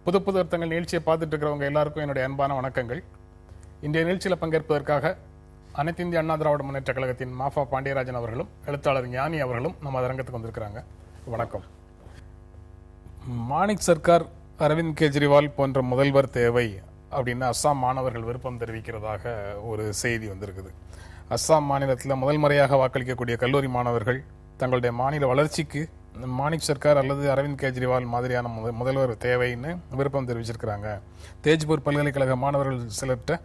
புது புது அர்த்தங்கள் நிகழ்ச்சியை பார்த்துட்டு இருக்கிறவங்க எல்லாருக்கும் என்னுடைய அன்பான வணக்கங்கள். இன்றைய நிகழ்ச்சியில் பங்கேற்பதற்காக அனைத்து இந்திய அண்ணா திராவிட முன்னேற்ற கழகத்தின் மாஃபா பாண்டியராஜன் அவர்களும் எழுத்தாளர் ஞானி அவர்களும் நம்ம அரங்கத்துக்கு வந்திருக்கிறாங்க. வணக்கம். மாணிக் சர்க்கார், அரவிந்த் கெஜ்ரிவால் போன்ற முதல்வர் தேவை அப்படின்னு அஸ்ஸாம் மாணவர்கள் விருப்பம் தெரிவிக்கிறதாக ஒரு செய்தி வந்திருக்குது. அஸ்ஸாம் மாநிலத்தில் முதல் முறையாக வாக்களிக்கக்கூடிய கல்லூரி மாணவர்கள் தங்களுடைய மாநில வளர்ச்சிக்கு மாணிக் சர்க்கார் அல்லது அரவிந்த் கெஜ்ரிவால் மாதிரியான முதல்வர் தேவைன்னு விருப்பம் தெரிவிச்சிருக்கிறாங்க. தேஜ்பூர் பல்கலைக்கழக மாணவர்கள் சிலர்கிட்ட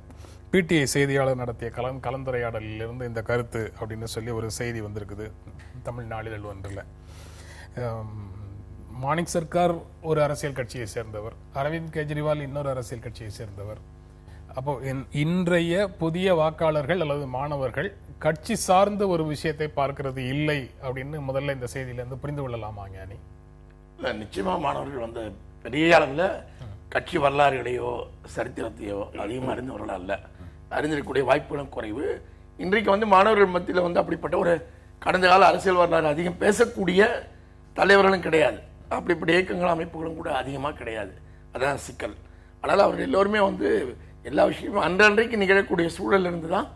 பிடிஐ செய்தியாளர் நடத்திய கலந்துரையாடலிலிருந்து இந்த கருத்து அப்படின்னு சொல்லி ஒரு செய்தி வந்திருக்குது தமிழ் நாளிதழ் ஒன்றில். மாணிக் சர்க்கார் ஒரு அரசியல் கட்சியை சேர்ந்தவர், அரவிந்த் கெஜ்ரிவால் இன்னொரு அரசியல் கட்சியை சேர்ந்தவர். அப்போ இன்றைய புதிய வாக்காளர்கள் அல்லது மாணவர்கள் கட்சி சார்ந்த ஒரு விஷயத்தை பார்க்கிறது இல்லை அப்படின்னு முதல்ல இந்த செய்தியிலிருந்து புரிந்து கொள்ளலாமா ஞானி? நிச்சயமா மாணவர்கள் பெரிய அளவில் கட்சி வரலாறுகளையோ சரித்திரத்தையோ அதிகமாக அறிந்தவர்கள் அல்ல. அறிந்திருக்கக்கூடிய வாய்ப்புகளும் குறைவு. இன்றைக்கு மாணவர்கள் மத்தியில் அப்படிப்பட்ட ஒரு கடந்த கால அரசியல் வரலாறு அதிகம் பேசக்கூடிய தலைவர்களும் கிடையாது. அப்படிப்பட்ட இயக்கங்கள் அமைப்புகளும் கூட அதிகமாக கிடையாது. அதான் சிக்கல். அதனால் அவர்கள் எல்லோருமே எல்லா விஷயமும் அன்றன்றைக்கு நிகழக்கூடிய சூழல் இருந்து தான்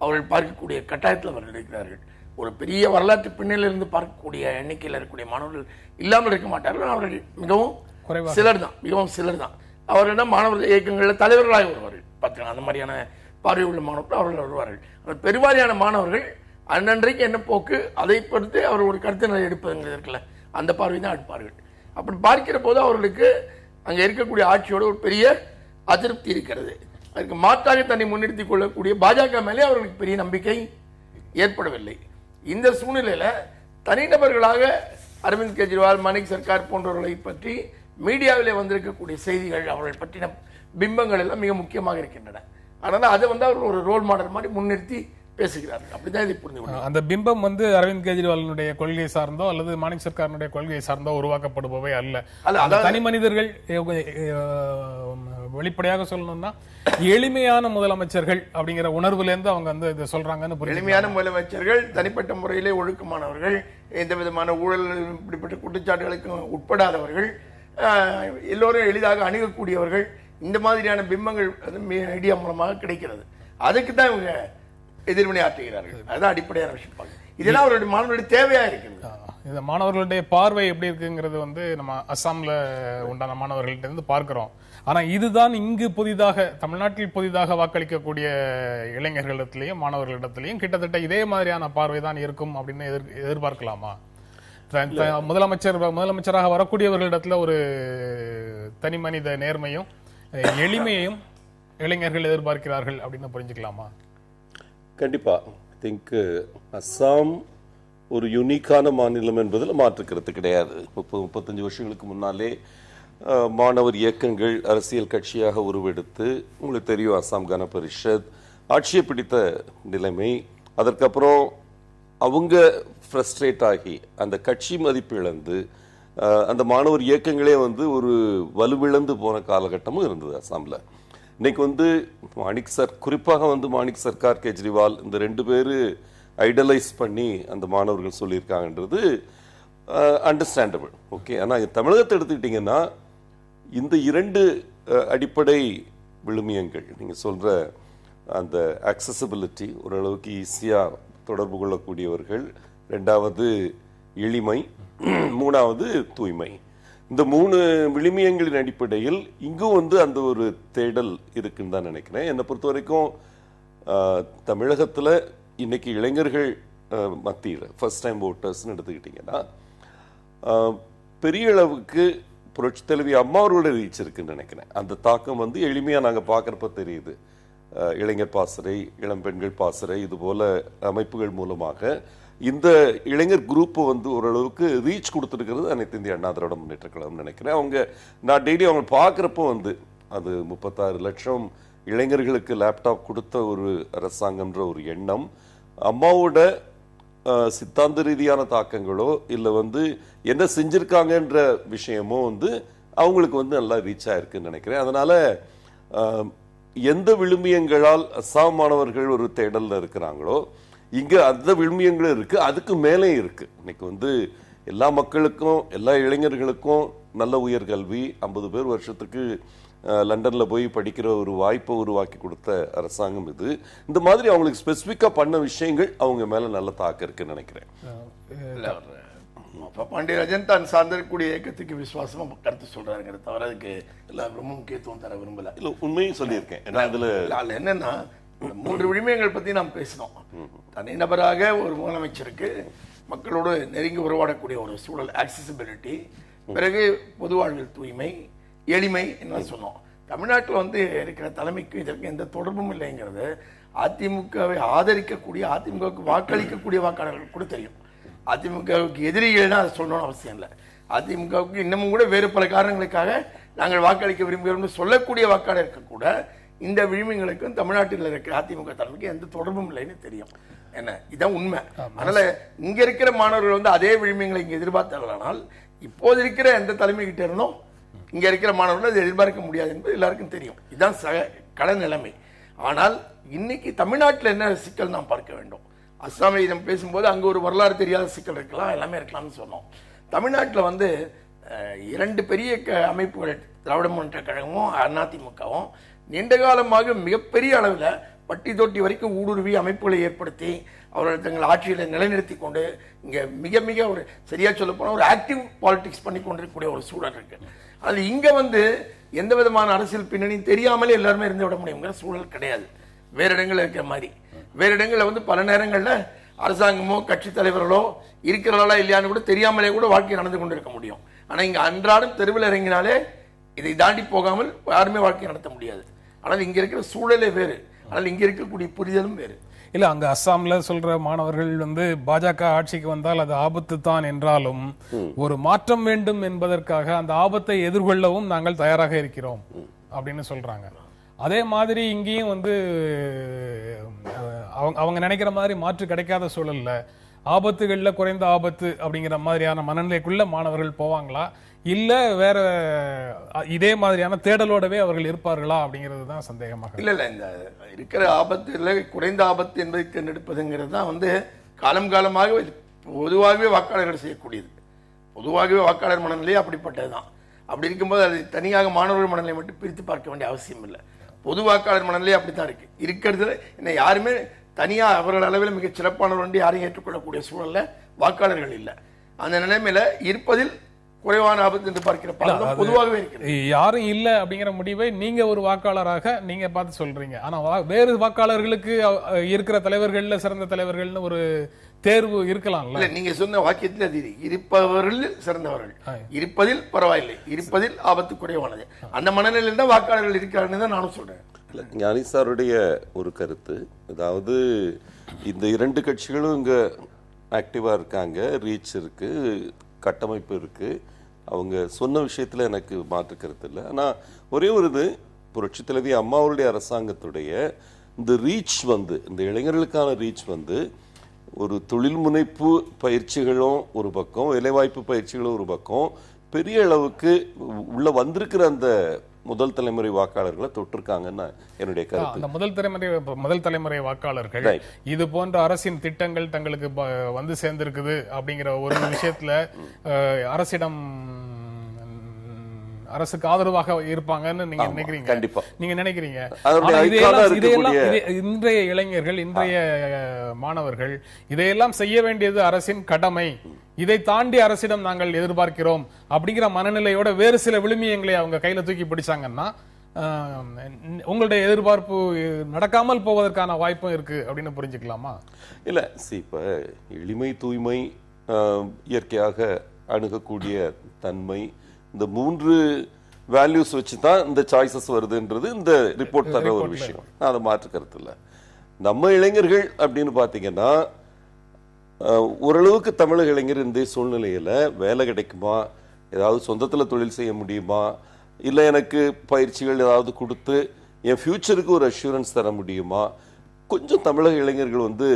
அவர்கள் பார்க்கக்கூடிய கட்டாயத்தில் அவர்கள் இருக்கிறார்கள். ஒரு பெரிய வரலாற்று பின்னணியிலிருந்து பார்க்கக்கூடிய எண்ணிக்கையில் இருக்கக்கூடிய மாணவர்கள் இல்லாமல் இருக்க மாட்டார்கள். அவர்கள் மிகவும் சிலர் தான். அவர்களிடம் மாணவர் இயக்கங்களில் தலைவர்களாக வருவார்கள். பார்த்தீங்கன்னா அந்த மாதிரியான பார்வை உள்ள மாணவர்கள் அவர்கள் வருவார்கள். ஆனால் பெருவாரியான மாணவர்கள் அன்றன்றைக்கு என்ன போக்கு அதை பொறுத்து அவர் ஒரு கருத்து நிலை எடுப்பதுங்கிறது இருக்குல்ல, அந்த பார்வை தான் எடுப்பார்கள். அப்படி பார்க்கிற போது அவர்களுக்கு அங்கே இருக்கக்கூடிய ஆட்சியோட ஒரு பெரிய அதிருப்தி இருக்கிறது. அதுக்கு மாற்றாக தன்னை முன்னிறுத்திக் கொள்ளக்கூடிய பாஜக மேலே அவர்களுக்கு பெரிய நம்பிக்கை ஏற்படவில்லை. இந்த சூழ்நிலையில தனிநபர்களாக அரவிந்த் கெஜ்ரிவால், மாணிக் சர்க்கார் போன்றவர்களை பற்றி மீடியாவிலே வந்திருக்கக்கூடிய செய்திகள், அவர்கள் பற்றின பிம்பங்கள் எல்லாம் மிக முக்கியமாக இருக்கின்றன. அதனால அதை அவர்கள் ஒரு ரோல் மாடல் மாதிரி முன்னிறுத்தி பேசுகிறார்கள். அப்படிதான் இதை புரிந்து அந்த பிம்பம் அரவிந்த் கெஜ்ரிவாலினுடைய கொள்கை சார்ந்தோ அல்லது மாணிக் சர்க்காரினுடைய கொள்கை சார்ந்தோ உருவாக்கப்படுபவை அல்ல. தனி மனிதர்கள், வெளிப்படையாக சொல்லணும்னா எளிமையான முதலமைச்சர்கள் அப்படிங்கிற உணர்வுல இருந்து அவங்க இதை சொல்றாங்கன்னு. எளிமையான முதலமைச்சர்கள், தனிப்பட்ட முறையிலே ஒழுக்கமானவர்கள், எந்த விதமான ஊழல் இப்படிப்பட்ட குற்றச்சாட்டுகளுக்கும் உட்படாதவர்கள், எல்லோரும் எளிதாக அணுகக்கூடியவர்கள், இந்த மாதிரியான பிம்பங்கள் மீடியா மூலமாக கிடைக்கிறது. அதுக்கு தான் இவங்க எதிர்வினை ஆற்றுகிறார்கள். அதுதான் அடிப்படையான விஷயம். இதெல்லாம் அவருடைய மாணவர்களுடைய தேவையா இருக்கிறது. இந்த மாணவர்களுடைய பார்வை எப்படி இருக்குங்கிறது நம்ம அஸ்ஸாம்ல உண்டான மாணவர்கள்ட்ட இருந்து பார்க்கிறோம். ஆனா இதுதான் இங்கு புதிதாக தமிழ்நாட்டில் புதிதாக வாக்களிக்கக்கூடிய இளைஞர்களிடத்திலையும் மாணவர்களிடத்திலையும் கிட்டத்தட்ட இதே மாதிரியான பார்வை தான் இருக்கும் அப்படின்னு எதிர்பார்க்கலாமா? முதலமைச்சராக வரக்கூடியவர்களிடத்துல ஒரு தனி மனித நேர்மையும் எளிமையையும் இளைஞர்கள் எதிர்பார்க்கிறார்கள் அப்படின்னு புரிஞ்சுக்கலாமா? கண்டிப்பா. திங்க் அஸ்ஸாம் ஒரு யூனிக்கான மாநிலம் என்பதில் மாற்றுக்கிறது கிடையாது. 30-35 வருஷங்களுக்கு முன்னாலே மாணவர் இயக்கங்கள் அரசியல் கட்சியாக உருவெடுத்து, உங்களுக்கு தெரியும், அஸ்ஸாம் கன பரிஷத் ஆட்சியை பிடித்த நிலைமை. அதற்கப்புறம் அவங்க ஃப்ரஸ்ட்ரேட் ஆகி அந்த கட்சி மதிப்பு இழந்து அந்த மாணவர் இயக்கங்களே ஒரு வலுவிழந்து போன காலகட்டமும் இருந்தது அஸ்ஸாம்ல. இன்னைக்கு குறிப்பாக மாணிக் சர்க்கார், கெஜ்ரிவால் இந்த 2 பேரு ஐடலைஸ் பண்ணி அந்த மாணவர்கள் சொல்லியிருக்காங்கன்றது அண்டர்ஸ்டாண்டபிள். ஓகே. ஆனால் தமிழகத்தை எடுத்துக்கிட்டிங்கன்னா இந்த 2 அடிப்படை விழுமியங்கள், நீங்கள் சொல்கிற அந்த அக்சசிபிலிட்டி, ஓரளவுக்கு ஈஸியாக தொடர்பு கொள்ளக்கூடியவர்கள், 2வது எளிமை, 3வது தூய்மை, இந்த 3 விழுமியங்களின் அடிப்படையில் இங்கும் அந்த ஒரு தேடல் இருக்குன்னு தான் நினைக்கிறேன். என்னை பொறுத்த வரைக்கும் தமிழகத்தில் இன்னைக்கு இளைஞர்கள் மத்தியில் ஃபர்ஸ்ட் டைம் ஓட்டர்ஸ்ன்னு எடுத்துக்கிட்டிங்கன்னா பெரிய அளவுக்கு புரட்சி தலைவி அம்மா அவர்களோட ரீச் இருக்குன்னு நினைக்கிறேன். அந்த தாக்கம் எளிமையாக நாங்கள் பார்க்குறப்ப தெரியுது. இளைஞர் பாசறை, இளம்பெண்கள் பாசறை, இது போல அமைப்புகள் மூலமாக இந்த இளைஞர் குரூப்பை ஓரளவுக்கு ரீச் கொடுத்துருக்கிறது அனைத்து இந்திய அண்ணா திராவிட முன்னேற்ற கழகம் நினைக்கிறேன். நான் டெய்லி அவங்க பார்க்குறப்போ அது 36 லட்சம் இளைஞர்களுக்கு லேப்டாப் கொடுத்த ஒரு அரசாங்கம்ன்ற ஒரு எண்ணம், அம்மாவோட சித்தாந்த ரீதியான தாக்கங்களோ இல்லை என்ன செஞ்சிருக்காங்கன்ற விஷயமோ அவங்களுக்கு நல்லா ரீச் ஆயிருக்குன்னு நினைக்கிறேன். அதனால எந்த விழுமியங்களால் அஸ்ஸாம் மாணவர்கள் ஒரு தேடல்ல இருக்கிறாங்களோ இங்க அந்த விழுமியங்களும் இருக்கு, அதுக்கு மேலே இருக்கு. இன்னைக்கு எல்லா மக்களுக்கும் எல்லா இளைஞர்களுக்கும் நல்ல உயர்கல்வி 50 பேர் வருஷத்துக்கு லண்டன்ல போய் படிக்கிற ஒரு வாய்ப்பை உருவாக்கி கொடுத்த அரசாங்கம் இது. இந்த மாதிரி அவங்களுக்கு ஸ்பெசிஃபிக்கா பண்ண விஷயங்கள் அவங்க மேல நல்ல தாக்கம் இருக்குன்னு நினைக்கிறேன். பாண்டியராஜன் தான் சார்ந்திருக்கக்கூடிய இயக்கத்துக்கு விசுவாசமா கருத்து சொல்றாருங்கிறத தவிர அதுக்கு ரொம்ப முக்கியத்துவம் தர விரும்பல. இல்ல உண்மையும் சொல்லியிருக்கேன். என்னன்னா 3 விழுமியங்கள் பத்தி நாம் பேசணும். தனிநபராக ஒரு முதலமைச்சருக்கு மக்களோடு நெருங்கி உறவாடக்கூடிய ஒரு சூழல், ஆக்சசிபிலிட்டி, பிறகு பொது வாழ்வில் தூய்மை, எளிமை என்ன சொன்னோம். தமிழ்நாட்டில் வந்து இருக்கிற தலைமைக்கு இதற்கு எந்த தொடர்பும் இல்லைங்கிறது அதிமுகவை ஆதரிக்கக்கூடிய, அதிமுகவுக்கு வாக்களிக்கக்கூடிய வாக்காளர்கள் கூட தெரியும். அதிமுகவுக்கு எதிரிகள்னா அதை சொல்லணும்னு அவசியம் இல்லை. அதிமுகவுக்கு இன்னமும் கூட வேறு பல காரணங்களுக்காக நாங்கள் வாக்களிக்க விரும்புகிறோம்னு சொல்லக்கூடிய வாக்காளருக்கு கூட இந்த விழுமியங்களுக்கும் தமிழ்நாட்டில் இருக்கிற அதிமுக தலைமைக்கு எந்த தொடர்பும் இல்லைன்னு தெரியும். என்ன, இதான் உண்மை. அதனால இங்க இருக்கிற மாணவர்கள் வந்து அதே விழுமியங்களை இங்க எதிர்பார்த்தார்களானால் இப்போது இருக்கிற எந்த தலைமை கிட்ட இருந்தோம் இங்க இருக்கிற மாணவர்கள் அதை எதிர்பார்க்க முடியாது என்பது எல்லாருக்கும் தெரியும். இதுதான் கள நிலைமை. ஆனால் இன்னைக்கு தமிழ்நாட்டில் என்ன சிக்கல் நாம் பார்க்க வேண்டும். அஸ்ஸாமை நம்ம பேசும்போது அங்க ஒரு வரலாறு தெரியாத சிக்கல் இருக்கலாம், எல்லாமே இருக்கலாம்னு சொன்னோம். தமிழ்நாட்டில் வந்து 2 பெரிய அமைப்புகள், திராவிட முன்னேற்ற கழகமும் அதிமுகவும் நீண்ட காலமாக மிகப்பெரிய அளவில் பட்டி தொட்டி வரைக்கும் ஊடுருவி அமைப்புகளை ஏற்படுத்தி அவர்கள் தங்கள் ஆட்சியில நிலைநிறுத்தி கொண்டு இங்க மிக மிக ஒரு சரியா சொல்ல போனா ஒரு ஆக்டிவ் பாலிடிக்ஸ் பண்ணி கொண்டிருக்கக்கூடிய ஒரு சூழல் இருக்கு. அது இங்க வந்து எந்த விதமான அரசியல் பின்னணியும் தெரியாமலே எல்லாருமே இருந்து விட முடியுங்கிற சூழல் கிடையாது. வேற இடங்கள்ல இருக்கிற மாதிரி வேற இடங்கள்ல வந்து பல நேரங்கள்ல அரசாங்கமோ கட்சி தலைவர்களோ இருக்கிறாளா இல்லையான்னு கூட தெரியாமலே கூட வாழ்க்கை நடந்து கொண்டு இருக்க முடியும். ஆனா இங்க அன்றாடம் தெருவில் இறங்கினாலே இதை தாண்டி போகாமல் யாருமே வாழ்க்கை நடத்த முடியாது. ஆனால் இங்க இருக்கிற சூழலே வேறு, ஆனால் இங்க இருக்கக்கூடிய புரிதலும் வேறு. இல்ல, அங்க அஸ்ஸாம்ல சொல்ற மாணவர்கள் வந்து பாஜக ஆட்சிக்கு வந்தால் அது ஆபத்து தான் என்றாலும் ஒரு மாற்றம் வேண்டும் என்பதற்காக அந்த ஆபத்தை எதிர்கொள்ளவும் நாங்கள் தயாராக இருக்கிறோம் அப்படின்னு சொல்றாங்க. அதே மாதிரி இங்கேயும் வந்து அவங்க நினைக்கிற மாதிரி மாற்று கிடைக்காத சூழல்ல ஆபத்துகள்ல குறைந்த ஆபத்து அப்படிங்கிற மாதிரியான மனநிலைக்குள்ள மாணவர்கள் போவாங்களா, இல்ல வேற இதே மாதிரியான தேடலோடவே அவர்கள் இருப்பார்களா அப்படிங்கிறது தான் சந்தேகமாக. இல்ல இந்த இருக்கிற ஆபத்து இல்லை, குறைந்த ஆபத்து என்பதை தேர்ந்தெடுப்பதுங்கிறது தான் வந்து காலம் காலமாக பொதுவாகவே வாக்காளர்கள் செய்யக்கூடியது. பொதுவாகவே வாக்காளர் மனநிலையே அப்படிப்பட்டதுதான். அப்படி இருக்கும்போது அது தனியாக மாணவர்கள் மனநிலை மட்டும் பிரித்து பார்க்க வேண்டிய அவசியம் இல்லை. பொது வாக்காளர் மனநிலையே அப்படித்தான் இருக்கு. இருக்கிறதுல என்ன யாருமே தனியா அவர்கள் அளவில் மிக சிறப்பானவர் வந்து யாரையும் ஏற்றுக்கொள்ளக்கூடிய சூழல்ல வாக்காளர்கள் இல்லை. அந்த நிலைமையில இருப்பதில் குறைவான ஆபத்து என்று பார்க்கிற பலரும் பொதுவாகவே இருக்கிறது. யாரும் இல்ல அப்படிங்கிற முடிவை நீங்க ஒரு வாக்காளராக நீங்க பார்த்து சொல்றீங்க. ஆனா வேறு வாக்காளர்களுக்கு இருக்கிற தலைவர்கள்ல சிறந்த தலைவர்கள்னு ஒரு தேர்வு இருக்கலாம்ல. இல்ல, நீங்க சொன்ன வாக்கியத்தில் அது இருப்பவர்கள் சிறந்தவர்கள், இருப்பதில் பரவாயில்லை, இருப்பதில் ஆபத்து குறைவானது, அந்த மனநிலையில் தான் வாக்காளர்கள் இருக்கிறார்கள் தான் நானும் சொல்றேன். ஞானி சாருடைய ஒரு கருத்து, அதாவது இந்த 2 கட்சிகளும் இங்க ஆக்டிவா இருக்காங்க, ரீச் இருக்கு, கட்டமைப்பு இருக்கு, அவங்க சொன்ன விஷயத்துல எனக்கு மாற்று கருத்து இல்லை. ஆனா ஒரே ஒரு இது, புரட்சி தலைவி அம்மாவுடைய அரசாங்கத்துடைய இந்த ரீச் வந்து, இந்த இளைஞர்களுக்கான ரீச் வந்து ஒரு தொழில் முனைப்பு பயிற்சிகளும் ஒரு பக்கம், வேலைவாய்ப்பு பயிற்சிகளும் ஒரு பக்கம், பெரிய அளவுக்கு உள்ள வந்திருக்கிற அந்த முதல் தலைமுறை வாக்காளர்களை தொட்டிருக்காங்கன்னு என்னுடைய கருத்து. அந்த முதல் தலைமுறை வாக்காளர்கள் இது போன்ற அரசின் திட்டங்கள் தங்களுக்கு வந்து சேர்ந்திருக்குது அப்படிங்கிற ஒரு விஷயத்துல அரசுக்கு ஆதரவாக இருப்பாங்கன்னு நீங்க நினைக்கிறீங்க? கண்டிப்பா நீங்க நினைக்கிறீங்க. இதையெல்லாம் இன்றைய இளைஞர்கள், இன்றைய மாணவர்கள் இதையெல்லாம் செய்ய வேண்டியது அரசின் கடமை, இதை தாண்டி அரசிடம் நாங்கள் எதிர்பார்க்கிறோம் அப்படிங்கிற மனநிலையோட வேறு சில விழுமியங்களை அவங்க கையில தூக்கி பிடிச்சாங்கன்னா உங்களுடைய எதிர்பார்ப்பு நடக்காமல் போவதற்கான வாய்ப்பும் இருக்கு அப்படின்னு புரிஞ்சுக்கலாமா? இல்ல, இப்ப எளிமை, தூய்மை, இயற்கையாக அணுகக்கூடிய தன்மை, இந்த 3 வேல்யூஸ் வச்சு தான் இந்த சாய்ஸஸ் வருதுன்றது இந்த ரிப்போர்ட் தர ஒரு விஷயம். அதை மாற்று கருத்து இல்லை. நம்ம இளைஞர்கள் அப்படின்னு பாத்தீங்கன்னா ஓரளவுக்கு தமிழக இளைஞர் இந்த சூழ்நிலையில வேலை கிடைக்குமா, ஏதாவது சொந்தத்துல தொழில் செய்ய முடியுமா, இல்லை எனக்கு பயிற்சிகள் ஏதாவது கொடுத்து என் ஃபியூச்சருக்கு ஒரு அஷூரன்ஸ் தர முடியுமா, கொஞ்சம் தமிழக இளைஞர்கள் வந்து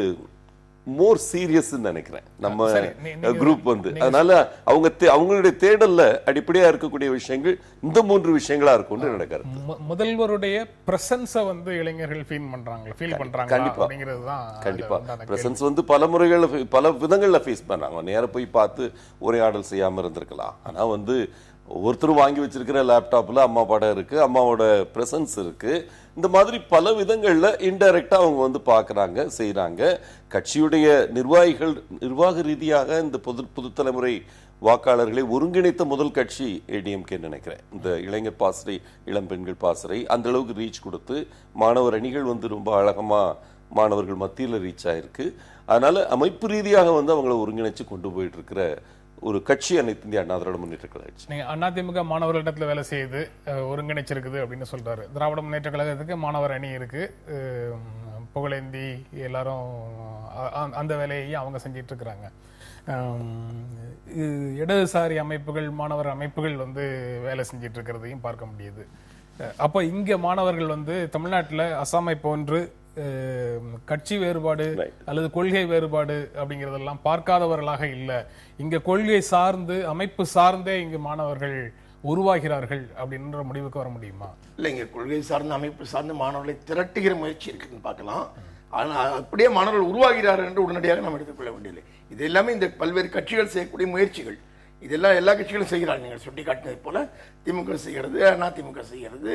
மோர் சீரியஸ் நினைக்கிறேன் நம்ம சரி, குரூப் வந்து. அதனால அவங்களுடைய தேடல்ல அடிப்படையா இருக்கக்கூடிய விஷயங்கள் இந்த 3 விஷயங்களா இருக்கும்னு நினைக்கிறேன். முதல்வருடைய பிரசன்ஸ வந்து இளைஞர்கள் ஃபீல் பண்றாங்க அப்படிங்கிறதுதான். கண்டிப்பா பிரசன்ஸ் வந்து பல முறைகள்ல பல விதங்கள்ல ஃபேஸ் பண்றாங்க. நேர போய் பார்த்து உரையாடல் செய்யாம இருந்திருக்கலாம். ஆனா வந்து ஒவ்வொருத்தரும் வாங்கி வச்சிருக்கிற லேப்டாப்ல அம்மா படம் இருக்கு, அம்மாவோட பிரசன்ஸ் இருக்கு. இந்த மாதிரி பல விதங்கள்ல இன்டைரக்டா அவங்க வந்து பாக்குறாங்க, செய்யறாங்க. கட்சியுடைய நிர்வாகிகள் நிர்வாக ரீதியாக இந்த புது தலைமுறை வாக்காளர்களை ஒருங்கிணைத்த முதல் கட்சி ஏடிஎம்கே நினைக்கிறேன். இந்த இளைஞர் பாசறை, இளம் பெண்கள் பாசறை அந்த அளவுக்கு ரீச் கொடுத்து மாணவர் அணிகள் வந்து ரொம்ப அழகமா மாணவர்கள் மத்தியில் ரீச் ஆயிருக்கு. அதனால அமைப்பு ரீதியாக வந்து அவங்களை ஒருங்கிணைச்சு கொண்டு போயிட்டு இருக்கிற ஒரு கட்சி அனைத்து இந்திய அண்ணா திராவிட முன்னேற்ற கழகம். நீங்க அதிமுக மாணவர்களிடத்துல வேலை செய்து ஒருங்கிணைச்சிருக்குது அப்படின்னு சொல்றாரு. திராவிட முன்னேற்ற கழகத்துக்கு மாணவர் அணி இருக்கு, புகழேந்தி எல்லாரும் அந்த வேலையையும் அவங்க செஞ்சிட்டு இருக்கிறாங்க. இடதுசாரி அமைப்புகள், மாணவர் அமைப்புகள் வந்து வேலை செஞ்சிட்டு இருக்கிறதையும் பார்க்க முடியுது. அப்போ இங்க மாணவர்கள் வந்து தமிழ்நாட்டில் அசாமை போன்று கட்சி வேறுபாடு அல்லது கொள்கை வேறுபாடு அப்படிங்கறதெல்லாம் பார்க்காதவர்களாக இல்ல, இங்க கொள்கை சார்ந்து அமைப்பு சார்ந்தே இங்கு மாணவர்கள் உருவாகிறார்கள் அப்படின்ற முடிவுக்கு வர முடியுமா? இல்ல, இங்க கொள்கை சார்ந்த அமைப்பு சார்ந்த மாணவர்களை திரட்டுகிற முயற்சி இருக்குன்னு பார்க்கலாம். ஆனால் அப்படியே மாணவர்கள் உருவாகிறார்கள் என்று உடனடியாக நாம் எடுத்துக்கொள்ள வேண்டியதில்லை. இது எல்லாமே இந்த பல்வேறு கட்சிகள் செய்யக்கூடிய முயற்சிகள். இதெல்லாம் எல்லா கட்சிகளும் செய்கிறார்கள். நீங்கள் சுட்டி காட்டினது போல திமுக செய்கிறது, அதிமுக செய்கிறது,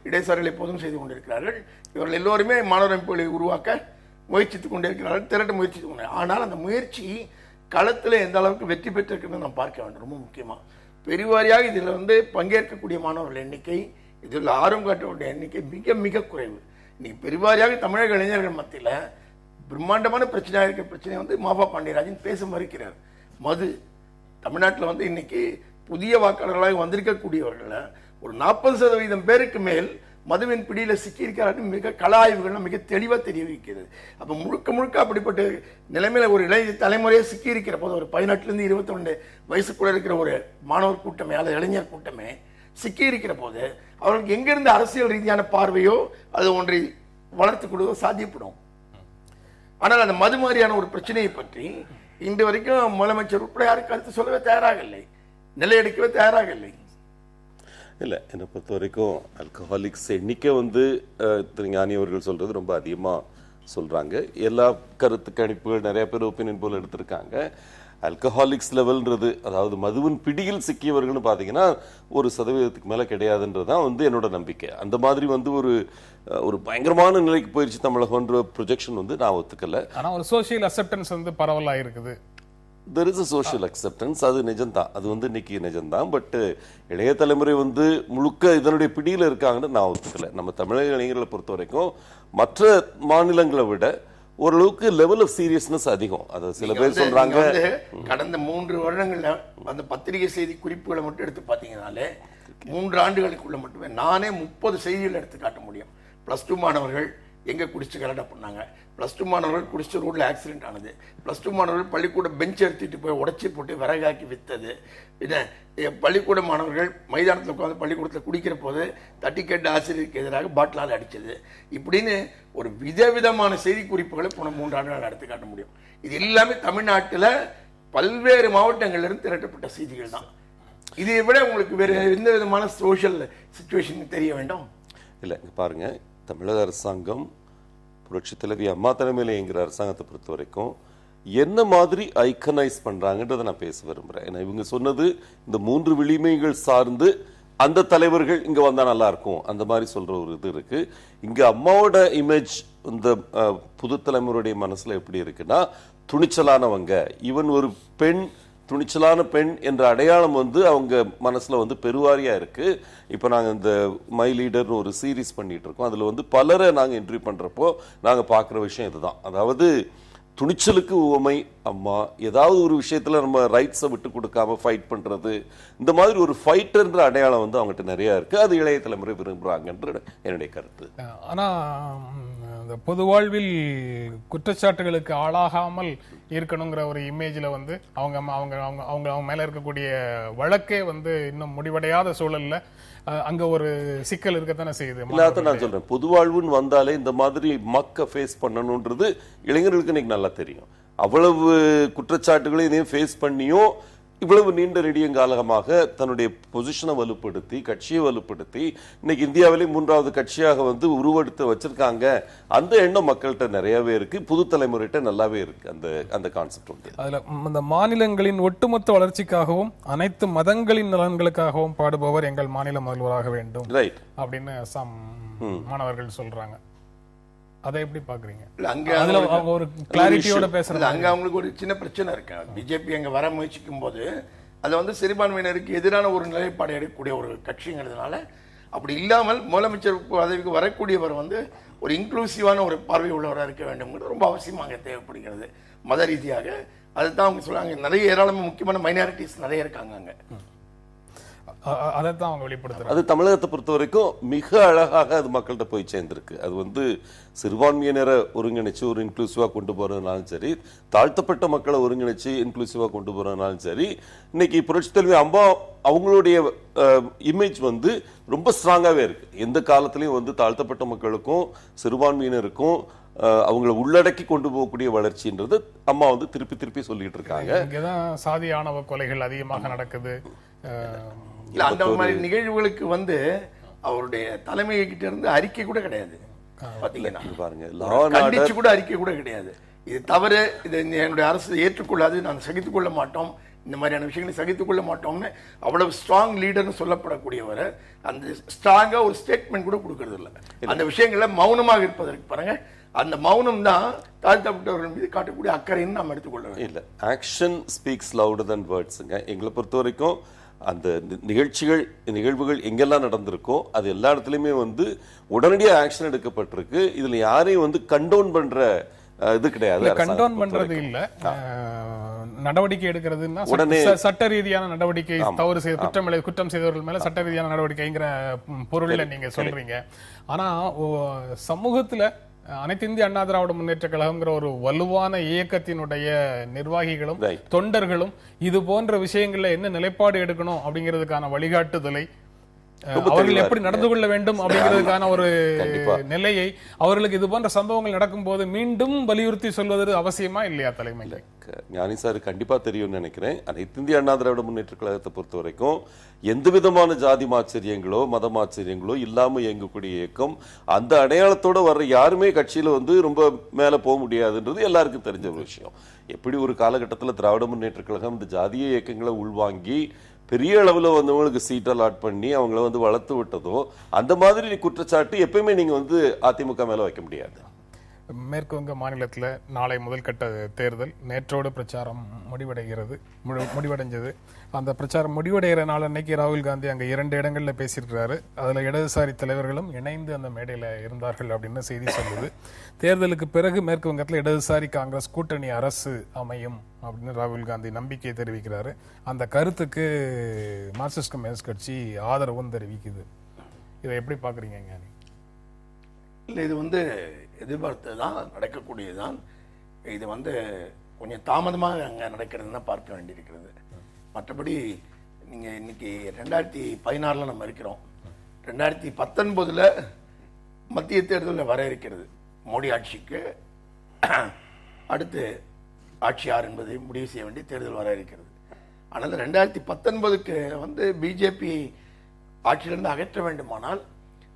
இடைசாரிகள் எப்போதும் செய்து கொண்டிருக்கிறார்கள். இவர்கள் எல்லோருமே மாணவர் அமைப்புகளை உருவாக்க முயற்சித்துக் கொண்டிருக்கிறார்கள், திரட்ட முயற்சித்துக் கொண்டு. ஆனால் அந்த முயற்சி களத்தில் எந்த அளவுக்கு வெற்றி பெற்றிருக்குன்னு நாம் பார்க்க வேண்டும். ரொம்ப முக்கியமாக பெருவாரியாக இதில் வந்து பங்கேற்கக்கூடிய மாணவர்கள் எண்ணிக்கை, இதில் ஆர்வம் காட்டக்கூடிய எண்ணிக்கை மிக மிக குறைவு. இன்னைக்கு பெருவாரியாக தமிழக இளைஞர்கள் மத்தியில் பிரம்மாண்டமான பிரச்சனையாக இருக்கிற பிரச்சனை வந்து மாஃபா பாண்டியராஜன் பேச மறுக்கிறார். மது தமிழ்நாட்டில் வந்து இன்னைக்கு புதிய வாக்காளர்களாக வந்திருக்கக்கூடியவர்கள் ஒரு 40% பேருக்கு மேல் மதுவின் பிடியில சிக்கியிருக்கிறார்கள். மிக கள ஆய்வுகள்லாம் மிக தெளிவாக தெரிய வைக்கிறது. அப்போ முழுக்க முழுக்க அப்படிப்பட்ட நிலைமையில ஒரு இளைய தலைமுறையை சிக்கி இருக்கிற போது, ஒரு 18 to 22 வயசுக்குள்ள இருக்கிற ஒரு மாணவர் கூட்டமே அல்லது இளைஞர் கூட்டமே சிக்கி இருக்கிற போது அவர்களுக்கு எங்கிருந்து அரசியல் ரீதியான பார்வையோ அது ஒன்றை வளர்த்துக் கொள்வதோ சாத்தியப்படும். ஆனால் அந்த மது மாதிரியான ஒரு பிரச்சனையை பற்றி இன்று வரைக்கும் முதலமைச்சர் உட்பட யாரும் கருத்து சொல்லவே தயாராக இல்லை, நிலையெடுக்கவே தயாராக இல்லை. இல்லை, என்னை பொறுத்த வரைக்கும் ஆல்கஹாலிக்ஸ் எண்ணிக்கை வந்து திரு ஞானி அவர்கள் சொல்றது ரொம்ப அதிகமாக சொல்றாங்க. எல்லா கருத்து கணிப்புகள் நிறைய பேர் ஒப்பீனியன் போல எடுத்திருக்காங்க. ஆல்கஹாலிக்ஸ் லெவல்ன்றது, அதாவது மதுவின் பிடியில் சிக்கியவர்கள்னு பார்த்தீங்கன்னா 1% மேலே கிடையாதுன்றதுதான் வந்து என்னோட நம்பிக்கை. அந்த மாதிரி வந்து ஒரு பயங்கரமான நிலைக்கு போயிடுச்சு தமிழகம்ன்ற ப்ரொஜெக்ஷன் வந்து நான் ஒத்துக்கல. ஆனால் ஒரு சோஷியல் அக்செப்டன்ஸ் வந்து பரவலாக இருக்குது. There is a social acceptance, அது நிஜம்தான், அது வந்து இன்னைக்கு நிஜம்தான். பட் இளைய தலைமுறை வந்து முழுக்க இதனுடைய பிடியில் இருக்காங்கன்னு நான் ஒத்துக்கல. நம்ம தமிழக இளைஞர்களை பொறுத்த வரைக்கும் மற்ற மாநிலங்களை விட ஓரளவுக்கு லெவல் ஆஃப் சீரியஸ்னஸ் அதிகம். அது சில பேர் சொல்றாங்க. கடந்த 3 வருடங்கள்ல அந்த பத்திரிகை செய்தி குறிப்புகளை மட்டும் எடுத்து பார்த்தீங்கன்னாலே 3 ஆண்டுகளுக்குள்ள மட்டுமே நானே 30 செய்திகள் எடுத்து காட்ட முடியும். +2 மாணவர்கள் எங்க குடிச்சு கலடா பண்ணாங்க, +2 மாணவர்கள் குடிச்சு ரோட்ல ஆக்சிடென்ட் ஆனது, +2 மாணவர்கள் பள்ளிக்கூட பெஞ்ச் எடுத்துட்டு போய் உடைச்சி போட்டு விறகாக்கி வித்தது, பள்ளிக்கூட மாணவர்கள் மைதானத்தில் உட்காந்து பள்ளிக்கூடத்தில் குடிக்கிற போது தட்டி கேட்ட ஆசிரியருக்கு எதிராக பாட்டிலால் அடிச்சது, இப்படின்னு ஒரு விதவிதமான செய்தி குறிப்புகளை போன 3 ஆண்டுகள் எடுத்து காட்ட முடியும். இது எல்லாமே தமிழ்நாட்டில் பல்வேறு மாவட்டங்கள்ல இருந்து திரட்டப்பட்ட செய்திகள் தான். இதை விட உங்களுக்கு வேற எந்த விதமான சோஷியல் சிச்சுவேஷன் தெரிய வேண்டும்? இல்லை, பாருங்க, தமிழக அரசாங்கம் புரட்சி தலைவி அம்மா தலைமையில் இயங்குகிற அரசாங்கத்தை பொறுத்த வரைக்கும் என்ன மாதிரி ஐக்கனைஸ் பண்றாங்கன்றதை நான் பேச விரும்புறேன். ஏன்னா இவங்க சொன்னது இந்த 3 விளிமைகள் சார்ந்து அந்த தலைவர்கள் இங்க வந்தா நல்லா இருக்கும் அந்த மாதிரி சொல்ற ஒரு இது இருக்கு. இங்க அம்மாவோட இமேஜ் இந்த புது தலைமுறையுடைய மனசுல எப்படி இருக்குன்னா, துணிச்சலானவங்க, ஈவன் ஒரு பெண், துணிச்சலான பெண் என்ற அடையாளம் வந்து அவங்க மனசுல வந்து பெருவாரியா இருக்கு. இப்ப நாங்க இந்த மை லீடர்னு ஒரு சீரீஸ் பண்ணிட்டு இருக்கோம். அதுல வந்து பலரை நாங்க இன்டர்வியூ பண்றப்போ நாங்க பாக்குற விஷயம் இதுதான். அதாவது துணிச்சலுக்கு உவமை அம்மா. ஏதாவது ஒரு விஷயத்துல நம்ம ரைட்ஸை விட்டு கொடுக்காம ஃபைட் பண்றது, இந்த மாதிரி ஒரு ஃபைட்டர்ன்ற அடையாளம் வந்து அவங்ககிட்ட நிறைய இருக்கு. அது இளைய தலைமுறை விரும்புறாங்கன்ற என்னுடைய கருத்து. ஆனா இந்த பொது வாழ்வில் குற்றச்சாட்டுகளுக்கு ஆளாகாமல் இருக்கணுங்கிற ஒரு இமேஜ்ல வந்து அவங்க அவங்க அவங்க அவங்க மேல இருக்கக்கூடிய வழக்கே வந்து இன்னும் முடிவடையாத சூழல்ல அங்க ஒரு சிக்கல் இருக்கத்தானே செய்யுது. இல்லாத நான் சொல்றேன், பொது வாழ்வுன்னு வந்தாலே இந்த மாதிரி மக்க ஃபேஸ் பண்ணணும்ன்றது இளைஞர்களுக்கு இன்னைக்கு நல்லா தெரியும். அவ்வளவு குற்றச்சாட்டுகளையும் இதையும் ஃபேஸ் பண்ணியும் இவ்வளவு நீண்ட நெடியங்காலமாக தன்னுடைய பொசிஷனை வலுப்படுத்தி கட்சியை வலுப்படுத்தி இன்னைக்கு இந்தியாவிலே 3வது கட்சியாக வந்து உருவெடுத்து வச்சிருக்காங்க. அந்த எண்ணம் மக்கள்கிட்ட நிறையவே இருக்கு, புது தலைமுறைகிட்ட நல்லாவே இருக்கு அந்த கான்செப்ட் வந்து. அதுல இந்த மாநிலங்களின் ஒட்டுமொத்த வளர்ச்சிக்காகவும் அனைத்து மதங்களின் நலன்களுக்காகவும் பாடுபவர் எங்கள் மாநில முதல்வராக வேண்டும் ரைட் அப்படின்னு அசாம் மாணவர்கள் சொல்றாங்க. அதை எப்படி பாக்குறீங்க? அங்க அதுல அவங்க ஒரு கிளாரிட்டியோட பேசுறாங்க. அங்க அவங்களுக்கு ஒரு சின்ன பிரச்சனை இருக்கு. பிஜேபி அங்க வர முயற்சிக்கும் போது அது வந்து சிறுபான்மையினருக்கு எதிரான ஒரு நிலைப்பாடு எடுக்கக்கூடிய ஒரு கட்சிங்கிறதுனால, அப்படி இல்லாமல் முதலமைச்சர் பதவிக்கு வரக்கூடியவர் வந்து ஒரு இன்க்ளூசிவான ஒரு பார்வை உள்ளவராக இருக்க வேண்டும்ங்கிறது ரொம்ப அவசியமாக தேவைப்படுகிறது மத ரீதியாக. அதுதான் அவங்க சொல்றாங்க. நிறைய ஏராளமான முக்கியமான மைனாரிட்டிஸ் நிறைய இருக்காங்க அங்க. அதைத்தான் அவங்க வெளிப்படுத்துறாங்க. அது தமிழகத்தை பொறுத்த வரைக்கும் மிக அழகாக அது மக்கள்கிட்ட போய் சேர்ந்திருக்கு. அது வந்து சிறுபான்மையினரை ஒருங்கிணைச்சு ஒரு இன்க்ளூசிவா கொண்டு போறதுனாலும் சரி, தாழ்த்தப்பட்ட மக்களை ஒருங்கிணைச்சு இன்க்ளூசிவா கொண்டு போறதுனாலும் சரி, இன்னைக்கு புரட்சி தலைவி அம்மா அவங்களுடைய இமேஜ் வந்து ரொம்ப ஸ்ட்ராங்காவே இருக்கு. எந்த காலத்திலையும் வந்து தாழ்த்தப்பட்ட மக்களுக்கும் சிறுபான்மையினருக்கும் அவங்களை உள்ளடக்கி கொண்டு போகக்கூடிய வளர்ச்சின்றது அம்மா வந்து திருப்பி திருப்பி சொல்லிட்டு இருக்காங்க. இங்கதான் சாதி ஆணவ கொலைகள் அதிகமாக நடக்குது. இல்ல அந்த மாதிரி நிகழ்வுகளுக்கு வந்து அவருடைய தலைமை கிட்ட இருந்து அறிக்கை கூட கிடையாது. பாத்தீங்கன்னா பாருங்க, கண்டிச்சு கூட அறிக்கை கூட கிடையாது. இது தவறு, இது என்னுடைய அரசு ஏற்றுக்கொள்ளாது, நான் சகித்துக் கொள்ள மாட்டோம், இந்த மாதிரியான விஷயங்களை சகித்துக் கொள்ள மாட்டோம்னு அவ்வளவு ஸ்ட்ராங் லீடர்னு சொல்லப்படக்கூடியவர் அந்த ஸ்ட்ராங்கா ஒரு ஸ்டேட்மெண்ட் கூட கொடுக்கறது இல்லை. அந்த விஷயங்கள்ல மௌனமாக இருப்பதற்கு பாருங்க, அந்த மௌனம் தான் தாழ்த்தப்பட்டவர்கள் மீது காட்டக்கூடிய அக்கறைன்னு நம்ம எடுத்துக்கொள்ளணும். இல்ல, ஆக்ஷன் ஸ்பீக்ஸ் லவுடர் than வேர்ட்ஸ்ங்க. எங்களை பொறுத்த வரைக்கும் அந்த நிகழ்வுகள் எங்கெல்லாம் நடந்திருக்கோ அது எல்லா இடத்துலயுமே வந்து உடனடியாக ஆக்ஷன் எடுக்கப்பட்டிருக்கு. இதுல யாரையும் வந்து கண்டோன் பண்ற இது கிடையாது. கண்டோன் பண்றது இல்ல, நடவடிக்கை எடுக்கிறதுன்னா உடனே சட்ட ரீதியான நடவடிக்கை, தவறு செய்த குற்றம் செய்தவர்கள் மேல சட்ட ரீதியான நடவடிக்கைங்கிற பொருள்ல நீங்க சொல்றீங்க. ஆனா சமூகத்துல அனைத்து இந்திய அண்ணா திராவிட முன்னேற்ற கழகம்ங்கிற ஒரு வலுவான இயக்கத்தினுடைய நிர்வாகிகளும் தொண்டர்களும் இது போன்ற விஷயங்கள்ல என்ன நிலைப்பாடு எடுக்கணும் அப்படிங்கிறதுக்கான வழிகாட்டுதலை, அவர்கள் எப்படி நடந்து கொள்ள வேண்டும் அப்படிங்கிறதுக்கான ஒரு நிலையை அவர்களுக்கு இது போன்ற சம்பவங்கள் நடக்கும் போது மீண்டும் வலியுறுத்தி சொல்வது அவசியமா இல்லையா தலைமையில? ஞானி சார் கண்டிப்பா தெரியும்னு நினைக்கிறேன். அனைத்து இந்திய அண்ணா திராவிட முன்னேற்ற கழகத்தை பொறுத்த வரைக்கும் எந்த விதமான ஜாதி மாச்சரியங்களோ மதமாச்சரியங்களோ இல்லாம இயங்கக்கூடிய இயக்கம். அந்த அடையாளத்தோட வர்ற யாருமே கட்சியில வந்து ரொம்ப மேல போக முடியாதுன்றது எல்லாருக்கும் தெரிஞ்ச ஒரு விஷயம். எப்படி ஒரு காலகட்டத்தில் திராவிட முன்னேற்ற கழகம் இந்த ஜாதிய இயக்கங்களை உள்வாங்கி பெரிய அளவில் வந்தவங்களுக்கு சீட் அலாட் பண்ணி அவங்கள வந்து வளர்த்து விட்டதோ அந்த மாதிரி குற்றச்சாட்டு எப்பயுமே நீங்க வந்து அதிமுக மேல வைக்க முடியாது. மேற்கு வங்க மாநிலத்தில் நாளை முதல் கட்ட தேர்தல், நேற்றோடு பிரச்சாரம் முடிவடைஞ்சது. அந்த பிரச்சாரம் முடிவடைகிற நாள் அன்னைக்கு ராகுல் காந்தி அங்கே 2 இடங்கள்ல பேசியிருக்கிறாரு. அதுல இடதுசாரி தலைவர்களும் இணைந்து அந்த மேடையில இருந்தார்கள் அப்படின்னு செய்தி சொல்லுது. தேர்தலுக்கு பிறகு மேற்கு வங்கத்தில் இடதுசாரி காங்கிரஸ் கூட்டணி அரசு அமையும் அப்படின்னு ராகுல் காந்தி நம்பிக்கை தெரிவிக்கிறாரு. அந்த கருத்துக்கு மார்க்சிஸ்ட் கம்யூனிஸ்ட் கட்சி ஆதரவும் தெரிவிக்குது. இதை எப்படி பாக்குறீங்க ஞானி? இல்லை, இது வந்து எதிர்பார்த்துதான் நடக்கக்கூடியதுதான். இது வந்து கொஞ்சம் தாமதமாக அங்கே நடக்கிறதுனா பார்க்க வேண்டியிருக்கிறது. மற்றபடி நீங்கள் இன்னைக்கு 2016 நம்ம இருக்கிறோம். 2019 மத்திய தேர்தலில் வர இருக்கிறது. மோடி ஆட்சிக்கு அடுத்து ஆட்சி யார் என்பதை முடிவு செய்ய வேண்டிய தேர்தல் வர இருக்கிறது. ஆனால் 2019க்கு வந்து பிஜேபி ஆட்சியிலிருந்து அகற்ற வேண்டுமானால்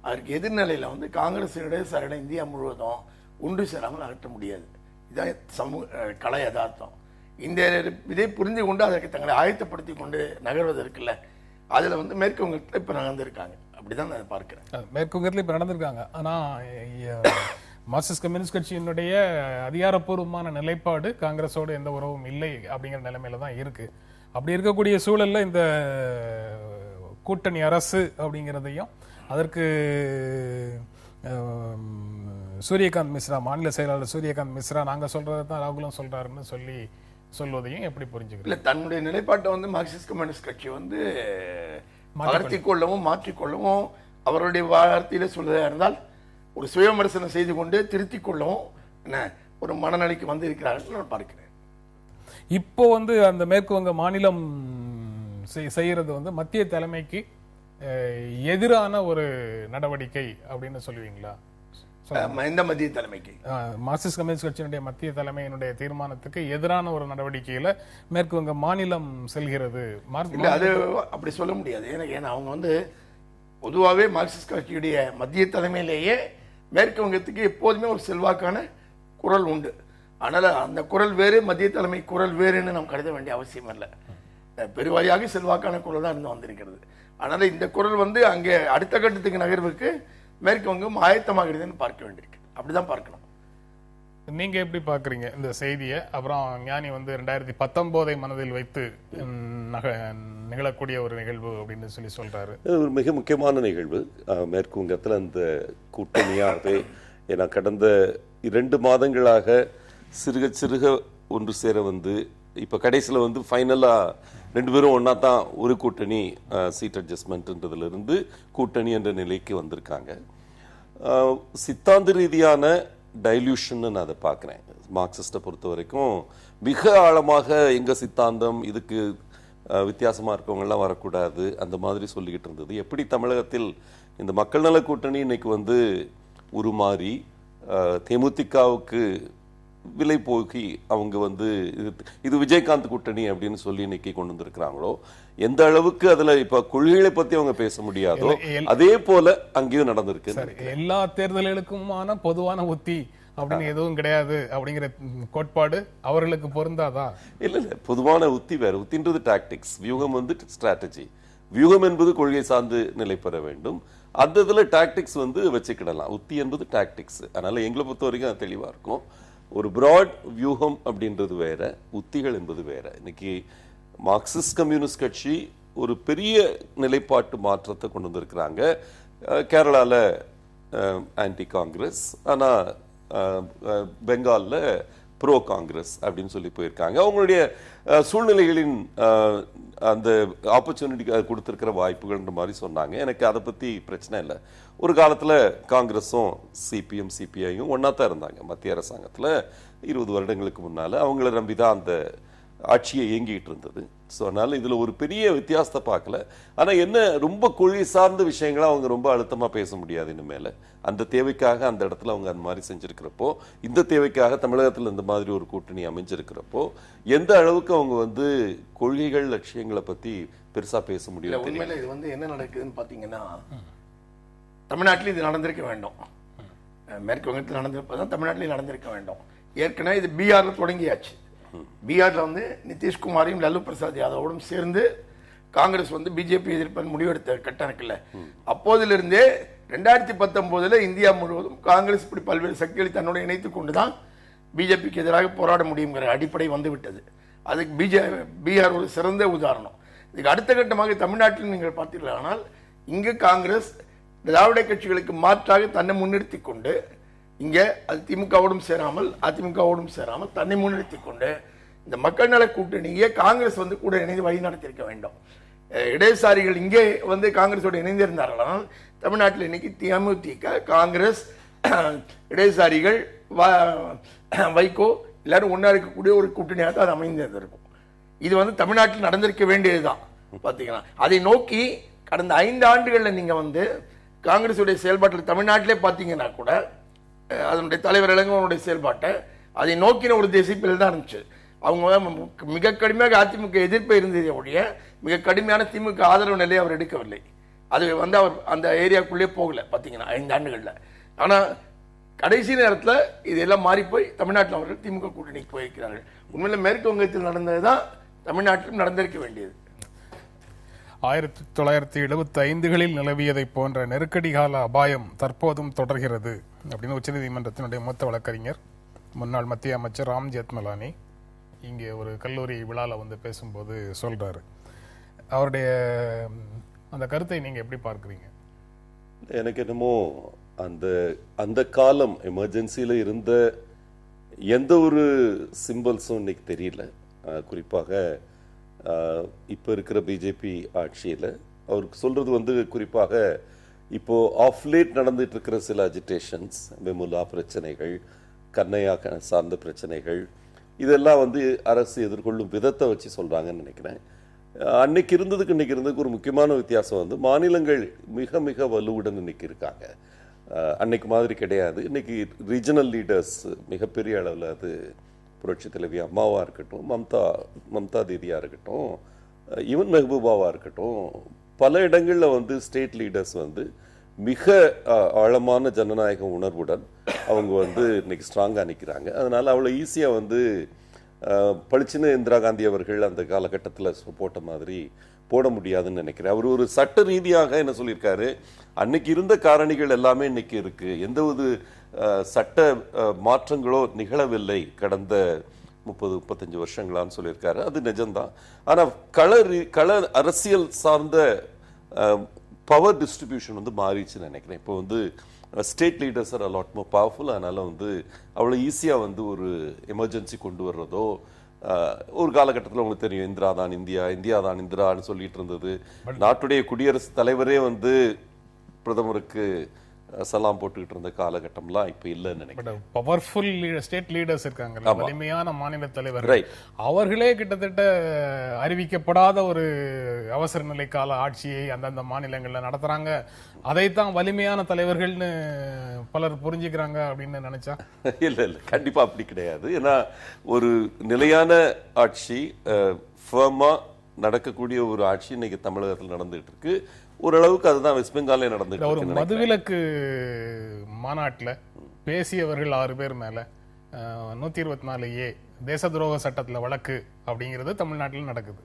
அதற்கு எதிர்நிலையில் வந்து காங்கிரஸ் இடதுசாரியிட இந்தியா முழுவதும் ஒன்று சேராமல் அகற்ற முடியாது. இதுதான் கலை யதார்த்தம். இந்த இதை புரிந்து கொண்டு அதற்கு தங்களை ஆயத்தப்படுத்தி கொண்டு நகர்வதற்குல்ல, அதில் வந்து மேற்கு வங்கத்தில் இப்போ நடந்திருக்காங்க. அப்படிதான் நான் பார்க்கிறேன். மேற்கு வங்கத்தில் இப்போ நடந்திருக்காங்க. ஆனால் மார்க்சிஸ்ட் கம்யூனிஸ்ட் கட்சியினுடைய அதிகாரப்பூர்வமான நிலைப்பாடு காங்கிரஸோடு எந்த உறவும் இல்லை அப்படிங்கிற நிலைமையில தான் இருக்கு. அப்படி இருக்கக்கூடிய சூழல்ல இந்த கூட்டணி அரசு அப்படிங்கிறதையும் அதற்கு சூரியகாந்த் மிஸ்ரா, மாநில செயலாளர் சூரியகாந்த் மிஸ்ரா நாங்க சொல்றதை தான் ராகுலும் சொல்றாருன்னு சொல்வதையும் எப்படி புரிஞ்சுக்கிறீங்க? இல்ல, தன்னுடைய நிலைப்பாட்டை வந்து மார்க்சிஸ்ட் கம்யூனிஸ்ட் கட்சி வந்து வளர்த்திக்கொள்ளவும் மாற்றிக்கொள்ளவும், அவருடைய வார்த்தையில சொல்றதா இருந்தால் ஒரு சுயவிமர்சனம் செய்து கொண்டு திருத்திக் கொள்ளவும் ஒரு மனநிலைக்கு வந்து இருக்கிறார்கள் நான் பார்க்கிறேன். இப்போ வந்து அந்த மேற்கு வங்க மாநிலம் செய்யறது வந்து மத்திய தலைமைக்கு எதிரான ஒரு நடவடிக்கை அப்படின்னு சொல்லுவீங்களா? இந்த மத்திய தலைமைக்கு மார்க்சிஸ்ட் கம்யூனிஸ்ட் கட்சியினுடைய மத்திய தலைமையினுடைய தீர்மானத்துக்கு எதிரான ஒரு நடவடிக்கையில மேற்கு வங்க மாநிலம் செல்கிறது. இல்ல அது அப்படி சொல்ல முடியாது. ஏன்னா அவங்க வந்து பொதுவாகவே மார்க்சிஸ்ட் கட்சியுடைய மத்திய தலைமையிலேயே மேற்கு வங்கத்துக்கு எப்போதுமே ஒரு செல்வாக்கான குரல் உண்டு. அதனால அந்த குரல் வேறு, மத்திய தலைமை குரல் வேறுன்னு நாம் கருத வேண்டிய அவசியம் இல்லை. பெருவாரியாக செல்வாக்கான குரல் தான் இருந்து வந்திருக்கிறது. அதனால இந்த குரல் வந்து அங்கே அடுத்த கட்டத்துக்கு நகர்வுக்கு மேற்கு வங்கம் ஆயத்தமாகிறதுன்னு பார்க்க வேண்டியிருக்கு. அப்படிதான் பார்க்கணும். நீங்க எப்படி பாக்குறீங்க இந்த செய்தியை? அப்புறம் ஞானி வந்து 2019 மனதில் வைத்து நிகழக்கூடிய ஒரு நிகழ்வு அப்படின்னு சொல்றாரு. ஒரு மிக முக்கியமான நிகழ்வு மேற்கு வங்கத்தில் அந்த கூட்டணியாகவே. ஏன்னா கடந்த 2 மாதங்களாக சிறுக சிறுக ஒன்று சேர வந்து இப்ப கடைசியில் வந்து ஃபைனலா 2 பேரும் ஒன்னா தான் ஒரு கூட்டணி சீட் அட்ஜஸ்ட்மெண்ட்ன்றதுல இருந்து கூட்டணி என்ற நிலைக்கு வந்திருக்காங்க. சித்தாந்த ரீதியான டைல்யூஷன் நான் அதை பார்க்குறேன். மார்க்சிஸ்டை பொறுத்த வரைக்கும் மிக ஆழமாக எங்க சித்தாந்தம் இதுக்கு வித்தியாசமா இருக்கவங்கெல்லாம் வரக்கூடாது அந்த மாதிரி சொல்லிக்கிட்டு இருந்தது. எப்படி தமிழகத்தில் இந்த மக்கள் நல கூட்டணி இன்னைக்கு வந்து உருமாறி தேமுதிகவுக்கு விலை போகி அவங்க வந்து இது விஜயகாந்த் கூட்டணி அப்படின்னு சொல்லி இன்னைக்கு கொண்டு வந்திருக்கிறாங்களோ, எந்த அளவுக்கு அதுல இப்ப கொள்கைகளை பத்தி அவங்க பேச முடியாதோ அதே போல அங்கேயும் நடந்திருக்கு. எல்லா தேர்தல்களுக்குமான பொதுவான உத்தி அப்படின்னு எதுவும் கிடையாது அப்படிங்கிற கோட்பாடு அவர்களுக்கு பொருந்தாதா? இல்ல இல்ல, பொதுவான உத்தி வேற. உத்தின்றது டாக்டிக்ஸ், வியூகம் வந்து ஸ்ட்ராட்டஜி. வியூகம் என்பது கொள்கை சார்ந்து நிலை பெற வேண்டும். அந்த இதுல டாக்டிக்ஸ் வந்து வச்சுக்கிடலாம். உத்தி என்பது டாக்டிக்ஸ். அதனால எங்களை பொறுத்த வரைக்கும் அது தெளிவா இருக்கும். ஒரு பிராட் வியூகம் அப்படின்றது வேற, உத்திகள் என்பது வேற. இன்னைக்கு மார்க்சிஸ்ட் கம்யூனிஸ்ட் கட்சி ஒரு பெரிய நிலைப்பாட்டு மாற்றத்தை கொண்டு வந்திருக்கிறாங்க. கேரளால ஆன்டி காங்கிரஸ், ஆனா பெங்கால்ல ப்ரோ காங்கிரஸ் அப்படின்னு சொல்லி போயிருக்காங்க. அவங்களுடைய சூழ்நிலைகளின் அந்த ஆப்பர்ச்சுனிட்டி கொடுத்திருக்கிற வாய்ப்புகள்ன்ற மாதிரி சொன்னாங்க. எனக்கு அதை பத்தி பிரச்சனை இல்லை. ஒரு காலத்துல காங்கிரஸும் சிபிஎம் சிபிஐயும் ஒன்னா தான் இருந்தாங்க மத்திய அரசாங்கத்துல 20 வருடங்களுக்கு முன்னால. அவங்கள நம்பிதான் அந்த ஆட்சியை இயங்கிட்டு இருந்தது. ஸோ அதனால இதுல ஒரு பெரிய வித்தியாசத்தை பார்க்கல. ஆனா என்ன, ரொம்ப கொள்கை சார்ந்த விஷயங்களை அவங்க ரொம்ப அழுத்தமா பேச முடியாது இனிமேல. அந்த தேவைக்காக அந்த இடத்துல அவங்க அந்த மாதிரி செஞ்சிருக்கிறப்போ, இந்த தேவைக்காக தமிழகத்தில் இந்த மாதிரி ஒரு கூட்டணி அமைஞ்சிருக்கிறப்போ எந்த அளவுக்கு அவங்க வந்து கொள்கைகள் லட்சியங்களை பத்தி பெருசா பேச முடியும்? உண்மையில இது வந்து என்ன நடக்குதுன்னு பாத்தீங்கன்னா, தமிழ்நாட்டில் இது நடந்திருக்க வேண்டும். மேற்கு வங்கத்தில் நடந்திருப்பதான் தமிழ்நாட்டிலையும் நடந்திருக்க வேண்டும். ஏற்கனவே இது பீகார்ல தொடங்கியாச்சு. பீகார்ல வந்து நிதிஷ்குமாரையும் லல்லு பிரசாத் யாதவோடும் சேர்ந்து காங்கிரஸ் வந்து பிஜேபி எதிர்ப்பு முடிவெடுத்த கட்டம் இருக்குல்ல, அப்போதிலிருந்தே 2019 இந்தியா முழுவதும் காங்கிரஸ் இப்படி பல்வேறு சக்திகளை தன்னோட இணைத்துக் கொண்டுதான் பிஜேபிக்கு எதிராக போராட முடியுங்கிற அடிப்படை வந்துவிட்டது. அதுக்கு பீகார் ஒரு சிறந்த உதாரணம். இதுக்கு அடுத்த கட்டமாக தமிழ்நாட்டில் நீங்கள் பார்த்தீர்கள், ஆனால் இங்கு காங்கிரஸ் திராவிட கட்சிகளுக்கு மாற்றாக தன்னை முன்னிறுத்தி கொண்டு, இங்க அது திமுகவோடும் சேராமல் அதிமுகவோடும் சேராமல் தன்னை முன்னிறுத்தி கொண்டு இந்த மக்கள் நல கூட்டணியை காங்கிரஸ் வந்து கூட இணைந்து வழி நடத்தியிருக்க வேண்டும். இடதுசாரிகள் இங்கே வந்து காங்கிரஸோடு இணைந்திருந்தார்கள். தமிழ்நாட்டில் இன்னைக்கு தேமுதிக, காங்கிரஸ், இடதுசாரிகள், வைகோ எல்லாரும் ஒன்னா இருக்கக்கூடிய ஒரு கூட்டணியாக அது அமைந்திருக்கும். இது வந்து தமிழ்நாட்டில் நடந்திருக்க வேண்டியதுதான். பாத்தீங்கன்னா அதை நோக்கி கடந்த 5 ஆண்டுகள்ல நீங்க வந்து காங்கிரஸுடைய செயல்பாட்டில் தமிழ்நாட்டிலே பார்த்தீங்கன்னா கூட அதனுடைய தலைவர் இளங்கோவனுடைய செயல்பாட்டை அதை நோக்கின ஒரு திசைப்பில் தான் இருந்துச்சு. அவங்க மிக கடுமையாக அதிமுக எதிர்ப்பு இருந்ததை ஒழிய மிக கடுமையான திமுக ஆதரவு நிலையை அவர் எடுக்கவில்லை. அது வந்து அவர் அந்த ஏரியாக்குள்ளே போகல பார்த்தீங்கன்னா 5 ஆண்டுகளில். ஆனால் கடைசி நேரத்தில் இதெல்லாம் மாறி போய் தமிழ்நாட்டில் அவர்கள் திமுக கூட்டணிக்கு போயிருக்கிறார்கள். உண்மையில் மேற்கு வங்கத்தில் நடந்ததுதான் தமிழ்நாட்டிலும் நடந்திருக்க வேண்டியது. 1975களில் நிலவியதை போன்ற நெருக்கடி கால அபாயம் தற்போதும் தொடர்கிறது அப்படின்னு உச்சநீதிமன்றத்தினுடைய மூத்த வழக்கறிஞர் முன்னாள் மத்திய அமைச்சர் ராம் ஜெத்மலானி இங்கே ஒரு கல்லூரி விழாவில் வந்து பேசும்போது சொல்றாரு. அவருடைய அந்த கருத்தை நீங்க எப்படி பார்க்குறீங்க? எனக்கு என்னமோ அந்த காலம் எமர்ஜென்சியில் இருந்த எந்த ஒரு சிம்பிள்ஸும் இன்னைக்கு தெரியல. குறிப்பாக இப்போ இருக்கிற பிஜேபி ஆட்சியில் அவருக்கு சொல்றது வந்து குறிப்பாக இப்போ ஆஃப் லேட் நடந்துட்டு இருக்கிற சில அஜிடேஷன்ஸ், வெமுலா பிரச்சனைகள், கண்ணையா சார்ந்த பிரச்சனைகள், இதெல்லாம் வந்து அரசு எதிர்கொள்ளும் விதத்தை வச்சு சொல்றாங்கன்னு நினைக்கிறேன். அன்னைக்கு இருந்ததுக்கு இன்னைக்கு இருந்ததுக்கு ஒரு முக்கியமான வித்தியாசம் வந்து மாநிலங்கள் மிக மிக வலுவுடன் இன்னைக்கு இருக்காங்க. அன்னைக்கு மாதிரி கிடையாது. இன்னைக்கு ரீஜனல் லீடர்ஸ் மிகப்பெரிய அளவில், அது புரட்சி தலைவி அம்மாவாக இருக்கட்டும், மம்தா தீதியாக இருக்கட்டும், ஈவன் மெஹபூபாவாக இருக்கட்டும், பல இடங்களில் வந்து ஸ்டேட் லீடர்ஸ் வந்து மிக ஆழமான ஜனநாயக உணர்வுடன் அவங்க வந்து இன்னைக்கு ஸ்ட்ராங்காக நிற்கிறாங்க. அதனால அவ்வளோ ஈஸியாக வந்து பளிச்சுன்னு இந்திரா காந்தி அவர்கள் அந்த காலகட்டத்தில் போட்ட மாதிரி போட முடியாதுன்னு நினைக்கிறேன். அவர் ஒரு சட்ட ரீதியாக என்ன சொல்லியிருக்காரு, அன்னைக்கு இருந்த காரணிகள் எல்லாமே இன்னைக்கு இருக்கு, எந்த ஒரு சட்ட மாற்றங்களோ நிகழவில்லை கடந்த 30-35 வருஷங்களான்னு சொல்லியிருக்காரு. அது நிஜம்தான். ஆனால் கள அரசியல் சார்ந்த பவர் டிஸ்ட்ரிபியூஷன் வந்து மாறிச்சுன்னு நினைக்கிறேன். இப்போ வந்து state leaders are a lot more powerful. அதனால வந்து அவ்வளோ ஈஸியாக வந்து ஒரு எமர்ஜென்சி கொண்டு வர்றதோ, ஒரு காலகட்டத்தில் உங்களுக்கு தெரியும், இந்திரா தான் இந்தியா, இந்தியா தான் இந்திரான்னு சொல்லிட்டு இருந்தது. நாட்டுடைய குடியரசுத் தலைவரே வந்து பிரதமருக்கு சலாம் போட்டுக்கிட்டு இருந்த காலகட்டம்லாம் இப்ப இல்லைன்னு நினைக்கிறேன். பவர்ஃபுல் ஸ்டேட் லீடர்ஸ் இருக்காங்கல்ல, வலிமையான மாநில தலைவர்கள், அவர்களே கிட்டத்தட்ட அறிவிக்கப்படாத ஒரு அவசர நிலை கால ஆட்சியை அந்தந்த மாநிலங்கள்ல நடத்துறாங்க. அதைத்தான் வலிமையான தலைவர்கள்னு பலர் புரிஞ்சுக்கிறாங்க அப்படின்னு நினைச்சா இல்ல கண்டிப்பா அப்படி கிடையாது. ஏன்னா ஒரு நிலையான ஆட்சி, ஃபர்மா நடக்கக்கூடிய ஒரு ஆட்சி இன்னைக்கு தமிழகத்தில் நடந்துகிட்டு இருக்கு. ஓரளவுக்கு அதுதான் வெஸ்ட் பெங்காலே நடந்துட்டு ஒரு மதுவிலக்கு மாநாட்டில் பேசியவர்கள் 6 பேர் மேல 124A தேச துரோக சட்டத்துல வழக்கு அப்படிங்கிறது தமிழ்நாட்டில் நடக்குது.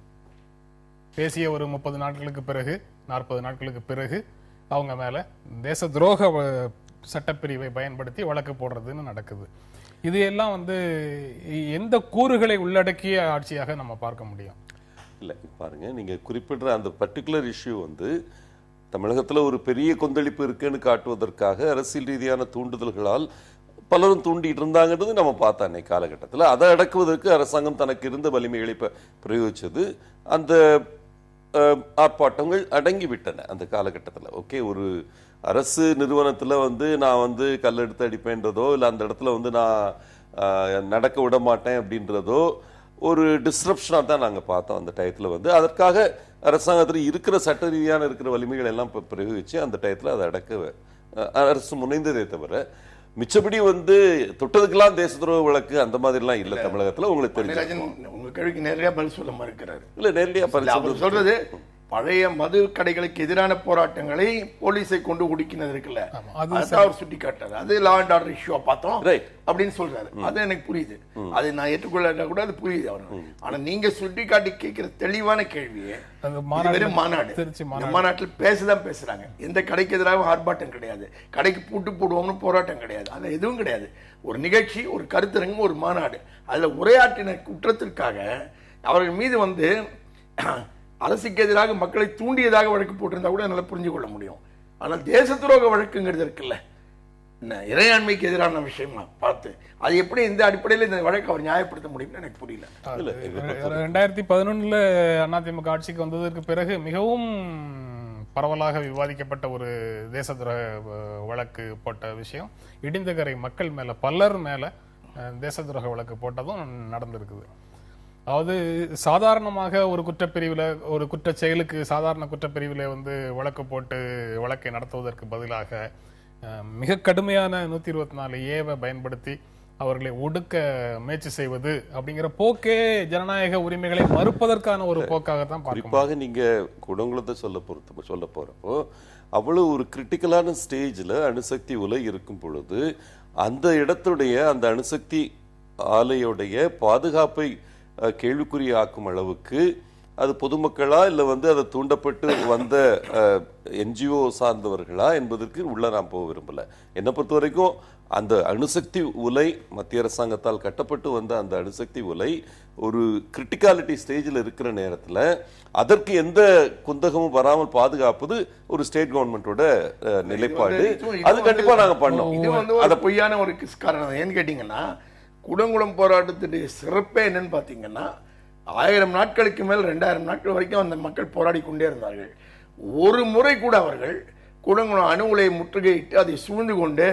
பேசிய ஒரு 30 நாட்களுக்கு பிறகு 40 நாட்களுக்கு பிறகு அவங்க மேல தேச துரோக சட்டப்பிரிவை பயன்படுத்தி வழக்கு போடுறதுன்னு நடக்குது. இது எல்லாம் வந்து எந்த கூறுகளை உள்ளடக்கிய ஆட்சியாக நம்ம பார்க்க முடியும்? இல்லை பாருங்க, நீங்க குறிப்பிடுற அந்த பர்டிகுலர் இஷ்யூ வந்து தமிழகத்தில் ஒரு பெரிய கொந்தளிப்பு இருக்குன்னு காட்டுவதற்காக அரசியல் ரீதியான தூண்டுதல்களால் பலரும் தூண்டிட்டு இருந்தாங்கன்றது நம்ம பார்த்தோம் அன்னைக்கு காலகட்டத்தில். அதை அடக்குவதற்கு அரசாங்கம் தனக்கு இருந்த வலிமைகளை பிரயோகிச்சது. அந்த ஆர்ப்பாட்டங்கள் அடங்கி விட்டன அந்த காலகட்டத்தில். ஓகே, ஒரு அரசு நிறுவனத்தில் வந்து நான் வந்து கல்லெடுத்து அடிப்பேன்றதோ, இல்லை அந்த இடத்துல வந்து நான் நடக்க விட மாட்டேன் அப்படின்றதோ ஒரு டிஸ்ரப்ஷனாக தான் நாங்கள் பார்த்தோம் அந்த டயத்தில். வந்து அதற்காக அரசாங்கத்தில் இருக்கிற சட்ட ரீதியான இருக்கிற வலிமைகள் எல்லாம் பிரயோகிச்சு அந்த டயத்தில் அதை அடக்க அரசு முனைந்ததே தவிர, மிச்சபடி வந்து தொட்டதுக்கெல்லாம் தேச துரோக வழக்கு அந்த மாதிரிலாம் இல்லை தமிழகத்தில். உங்களுக்கு தெரிஞ்சு உங்க கேள்விக்கு நேரடியாக பதில் சொல்ல மறுக்கிறாரு. இல்லை, நேரடியாக சொல்றது பழைய மது கடைகளுக்கு எதிரான போராட்டங்களை போலீஸை கொண்டு ஒடுக்கினது இருக்குல்ல, அவர் சுட்டி காட்டாரு. அது லா அண்ட் ஆர்டர் இஷ்யூவா பார்த்தோம் அப்படின்னு சொல்றாரு. அது எனக்கு புரியுது, அதை நான் ஏற்றுக்கொள்ள கூட அது புரியுது அவரு. ஆனா நீங்க சுட்டி காட்டி கேட்கிற தெளிவான கேள்வியே மாநாட்டில் பேசதான் பேசுறாங்க. எந்த கடைக்கு எதிராக ஆர்ப்பாட்டம் கிடையாது, கடைக்கு பூட்டு போடுவோம்னு போராட்டம் கிடையாது, அது எதுவும் கிடையாது. ஒரு நிகழ்ச்சி, ஒரு கருத்தரங்கு, ஒரு மாநாடு. அதுல உரையாற்றின குற்றத்திற்காக அவர்கள் மீது வந்து அரசுக்கு எதிராக மக்களை தூண்டியதாக வழக்கு போட்டிருந்தா கூட என்னால் புரிஞ்சு கொள்ள முடியும். ஆனால் தேச துரோக வழக்குங்கிறது இருக்குல்ல, இறையாண்மைக்கு எதிரான விஷயமா பார்த்து அது எப்படி இந்த அடிப்படையில் இந்த வழக்கு அவர் நியாயப்படுத்த முடியும்னு எனக்கு புரியல. 2011 அதிமுக ஆட்சிக்கு வந்ததற்கு பிறகு மிகவும் பரவலாக விவாதிக்கப்பட்ட ஒரு தேச துரோக வழக்கு போட்ட விஷயம் இடிந்தகரை மக்கள் மேல, பலர் மேல தேச துரோக வழக்கு போட்டதும் நடந்திருக்குது. அதாவது சாதாரணமாக ஒரு குற்றப்பிரிவில், ஒரு குற்ற செயலுக்கு சாதாரண குற்றப்பிரிவில் வந்து வழக்கு போட்டு வழக்கை நடத்துவதற்கு பதிலாக மிக கடுமையான 124A பயன்படுத்தி அவர்களை ஒடுக்க முயற்சி செய்வது அப்படிங்கிற போக்கே ஜனநாயக உரிமைகளை மறுப்பதற்கான ஒரு போக்காகத்தான். குறிப்பாக நீங்க குடங்குளத்தை சொல்ல போறப்போ அவ்வளவு ஒரு கிரிட்டிக்கலான ஸ்டேஜில் அணுசக்தி உலை இருக்கும் பொழுது அந்த இடத்துடைய அந்த அணுசக்தி ஆலையுடைய பாதுகாப்பை கேள்விக்குறியாக்கும் அளவுக்கு அது பொதுமக்களா இல்லை வந்து அதை தூண்டப்பட்டு வந்த என்ஜிஓ சார்ந்தவர்களா என்பதற்கு உள்ள நான் போக விரும்பல. என்னை பொறுத்த வரைக்கும் அந்த அணுசக்தி உலை மத்திய அரசாங்கத்தால் கட்டப்பட்டு வந்த அந்த அணுசக்தி உலை ஒரு கிரிட்டிகாலிட்டி ஸ்டேஜில் இருக்கிற நேரத்தில் அதற்கு எந்த குந்தகமும் வராமல் பாதுகாப்பது ஒரு ஸ்டேட் கவர்மெண்டோட நிலைப்பாடு. அது கண்டிப்பா நாங்க பண்ணோம். இது வந்து அதை பொய்யான ஒரு காரணம். ஏன்னு கேட்டீங்கன்னா, குடங்குளம் போராட்டத்துடைய சிறப்பே என்னன்னு பாத்தீங்கன்னா, 1000 நாட்களுக்கு மேல் 2000 நாட்கள் வரைக்கும் அந்த மக்கள் போராடி கொண்டே இருந்தார்கள். ஒரு முறை கூட அவர்கள் கூடங்குளம் அணு உலையை முற்றுகையிட்டு அதை சூழ்ந்து கொண்டு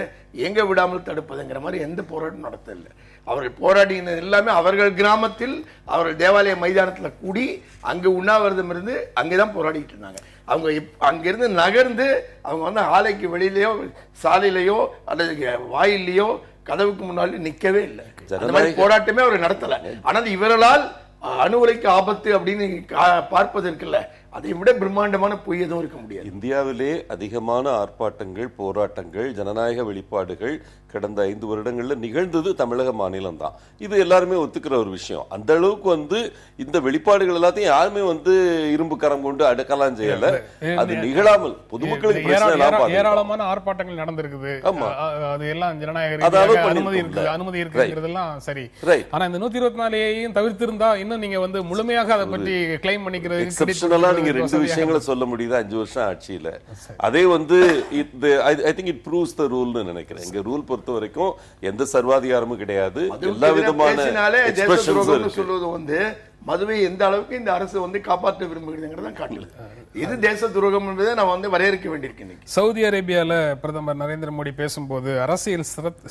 எங்க விடாமல் தடுப்பதுங்கிற மாதிரி எந்த போராட்டம் நடத்தல. அவர்கள் போராடினது எல்லாமே அவர்கள் கிராமத்தில் அவர்கள் தேவாலய மைதானத்தில் கூடி அங்கு உண்ணாவிரதம் இருந்து அங்கேதான் போராடிட்டு இருந்தாங்க. அவங்க அங்கிருந்து நகர்ந்து அவங்க வந்து ஆலைக்கு வெளியிலையோ சாலையிலையோ அல்லது வாயிலையோ கதவுக்கு முன்னாடி நிக்கவே இல்லை. அந்த மாதிரி போராட்டமே அவர் நடத்தல. ஆனால் இவர்களால் அணு உலைக்கு ஆபத்து அப்படின்னு பார்ப்பதற்குல்ல, அதை விட பிரம்மாண்டமான பொய் எதுவும் இருக்க முடியாது. இந்தியாவிலே அதிகமான ஆர்ப்பாட்டங்கள், போராட்டங்கள், ஜனநாயக வெளிப்பாடுகள் கடந்த 5 வருடங்கள்ல நிகழ்ந்தது தமிழக மாநிலம் தான். இது எல்லாருமே ஒத்துக்கிற ஒரு விஷயம். அந்த அளவுக்கு வந்து இந்த வெளிப்பாடுகள் எல்லாத்தையும் யாருமே வந்து இரும்பு கரம் கொண்டு அடக்கலாம் செய்யல. அது நிகழாமல் பொதுமக்களுக்கு ஏராளமான ஆர்ப்பாட்டங்கள் நடந்திருக்குது. அது எல்லாம் ஜனநாயக அனுமதி இருக்குங்கிறதெல்லாம் சரி. ஆனா இந்த 124 தவிர்த்திருந்தா இன்னும் நீங்க வந்து முழுமையாக அதை பற்றி கிளைம் பண்ணிக்கிறது. நீங்க 2 விஷயங்களை சொல்ல முடியுது 5 வருஷம் ஆட்சியில. அதே வந்து ஐ திங்க் இட் ப்ரூவ்ஸ் தி ரூல்னு நினைக்கிறேன். இங்க ரூல் பொறுத்த வரைக்கும் எந்த சர்வாதிகாரமும் கிடையாது. எல்லா விதமான எக்ஸ்பிரஷன்ஸ் சொல்வது வந்து மதுவை எந்த அளவுக்கு இந்த அரசு வந்து காப்பாற்ற விரும்புகிறதுங்கிறத காட்டுது. இது தேச துரோகம் என்பதை நான் வந்து வரையறுக்க வேண்டியிருக்கேன். சவுதி அரேபியால பிரதமர் நரேந்திர மோடி பேசும்போது அரசியல்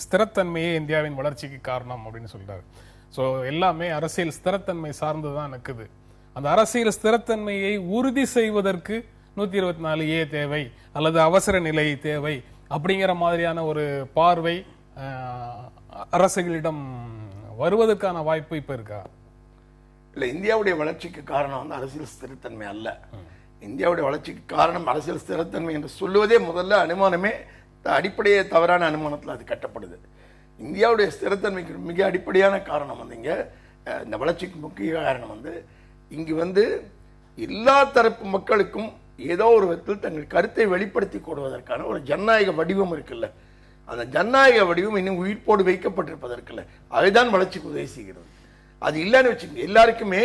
ஸ்திரத்தன்மையே இந்தியாவின் வளர்ச்சிக்கு காரணம் அப்படின்னு சொல்றாரு. ஸோ எல்லாமே அரசியல் ஸ்திரத்தன்மை சார்ந்துதான் நிற்குது. அந்த அரசியல் ஸ்திரத்தன்மையை உறுதி செய்வதற்கு 124A தேவை அல்லது அவசர நிலை தேவை அப்படிங்கிற மாதிரியான ஒரு பார்வை அரசுகளிடம் வருவதற்கான வாய்ப்பு இப்ப இருக்கா? இல்ல, இந்தியாவுடைய வளர்ச்சிக்கு காரணம் வந்து அரசியல் ஸ்திரத்தன்மை அல்ல. இந்தியாவுடைய வளர்ச்சிக்கு காரணம் அரசியல் ஸ்திரத்தன்மை என்று சொல்லுவதே முதல்ல அனுமானமே அடிப்படையே தவறான அனுமானத்தில் அது கட்டப்படுது. இந்தியாவுடைய ஸ்திரத்தன்மைக்கு மிக அடிப்படையான காரணம் வந்து இந்த வளர்ச்சிக்கு முக்கிய காரணம் வந்து இங்கு வந்து எல்லா தரப்பு மக்களுக்கும் ஏதோ ஒரு விதத்தில் தங்கள் கருத்தை வெளிப்படுத்தி கொள்வதற்கான ஒரு ஜனநாயக வடிவம் இருக்குல்ல, அந்த ஜனநாயக வடிவம் இன்னும் உயிர்ப்போடு வைக்கப்பட்டிருப்பதற்குல்ல, அதுதான் வளர்ச்சிக்கு உதவி செய்கிறது. அது இல்லைன்னு வச்சுக்கோங்க, எல்லாருக்குமே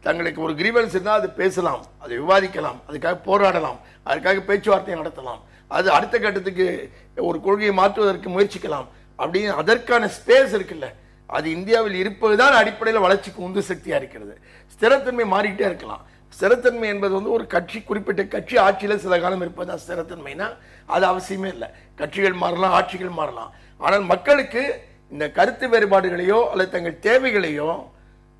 தங்களுக்கு ஒரு கிரீவன்ஸ் இருந்தால் அது பேசலாம், அதை விவாதிக்கலாம், அதுக்காக போராடலாம், அதுக்காக பேச்சுவார்த்தை நடத்தலாம், அது அடுத்த கட்டத்துக்கு ஒரு கொள்கையை மாற்றுவதற்கு முயற்சிக்கலாம் அப்படின்னு அதற்கான ஸ்பேஸ் இருக்குல்ல, அது இந்தியாவில் இருப்பதுதான் அடிப்படையில் வளர்ச்சிக்கு உந்து சக்தியா இருக்கிறது. ஸ்திரத்தன்மை மாறிக்கிட்டே இருக்கலாம். ஸ்திரத்தன்மை என்பது வந்து ஒரு கட்சி, குறிப்பிட்ட கட்சி ஆட்சியில் சில காலம் இருப்பதுதான் ஸ்திரத்தன்மைனா அது அவசியமே இல்லை. கட்சிகள் மாறலாம், ஆட்சிகள் மாறலாம். ஆனால் மக்களுக்கு இந்த கருத்து வேறுபாடுகளையோ அல்லது தங்கள் தேவைகளையோ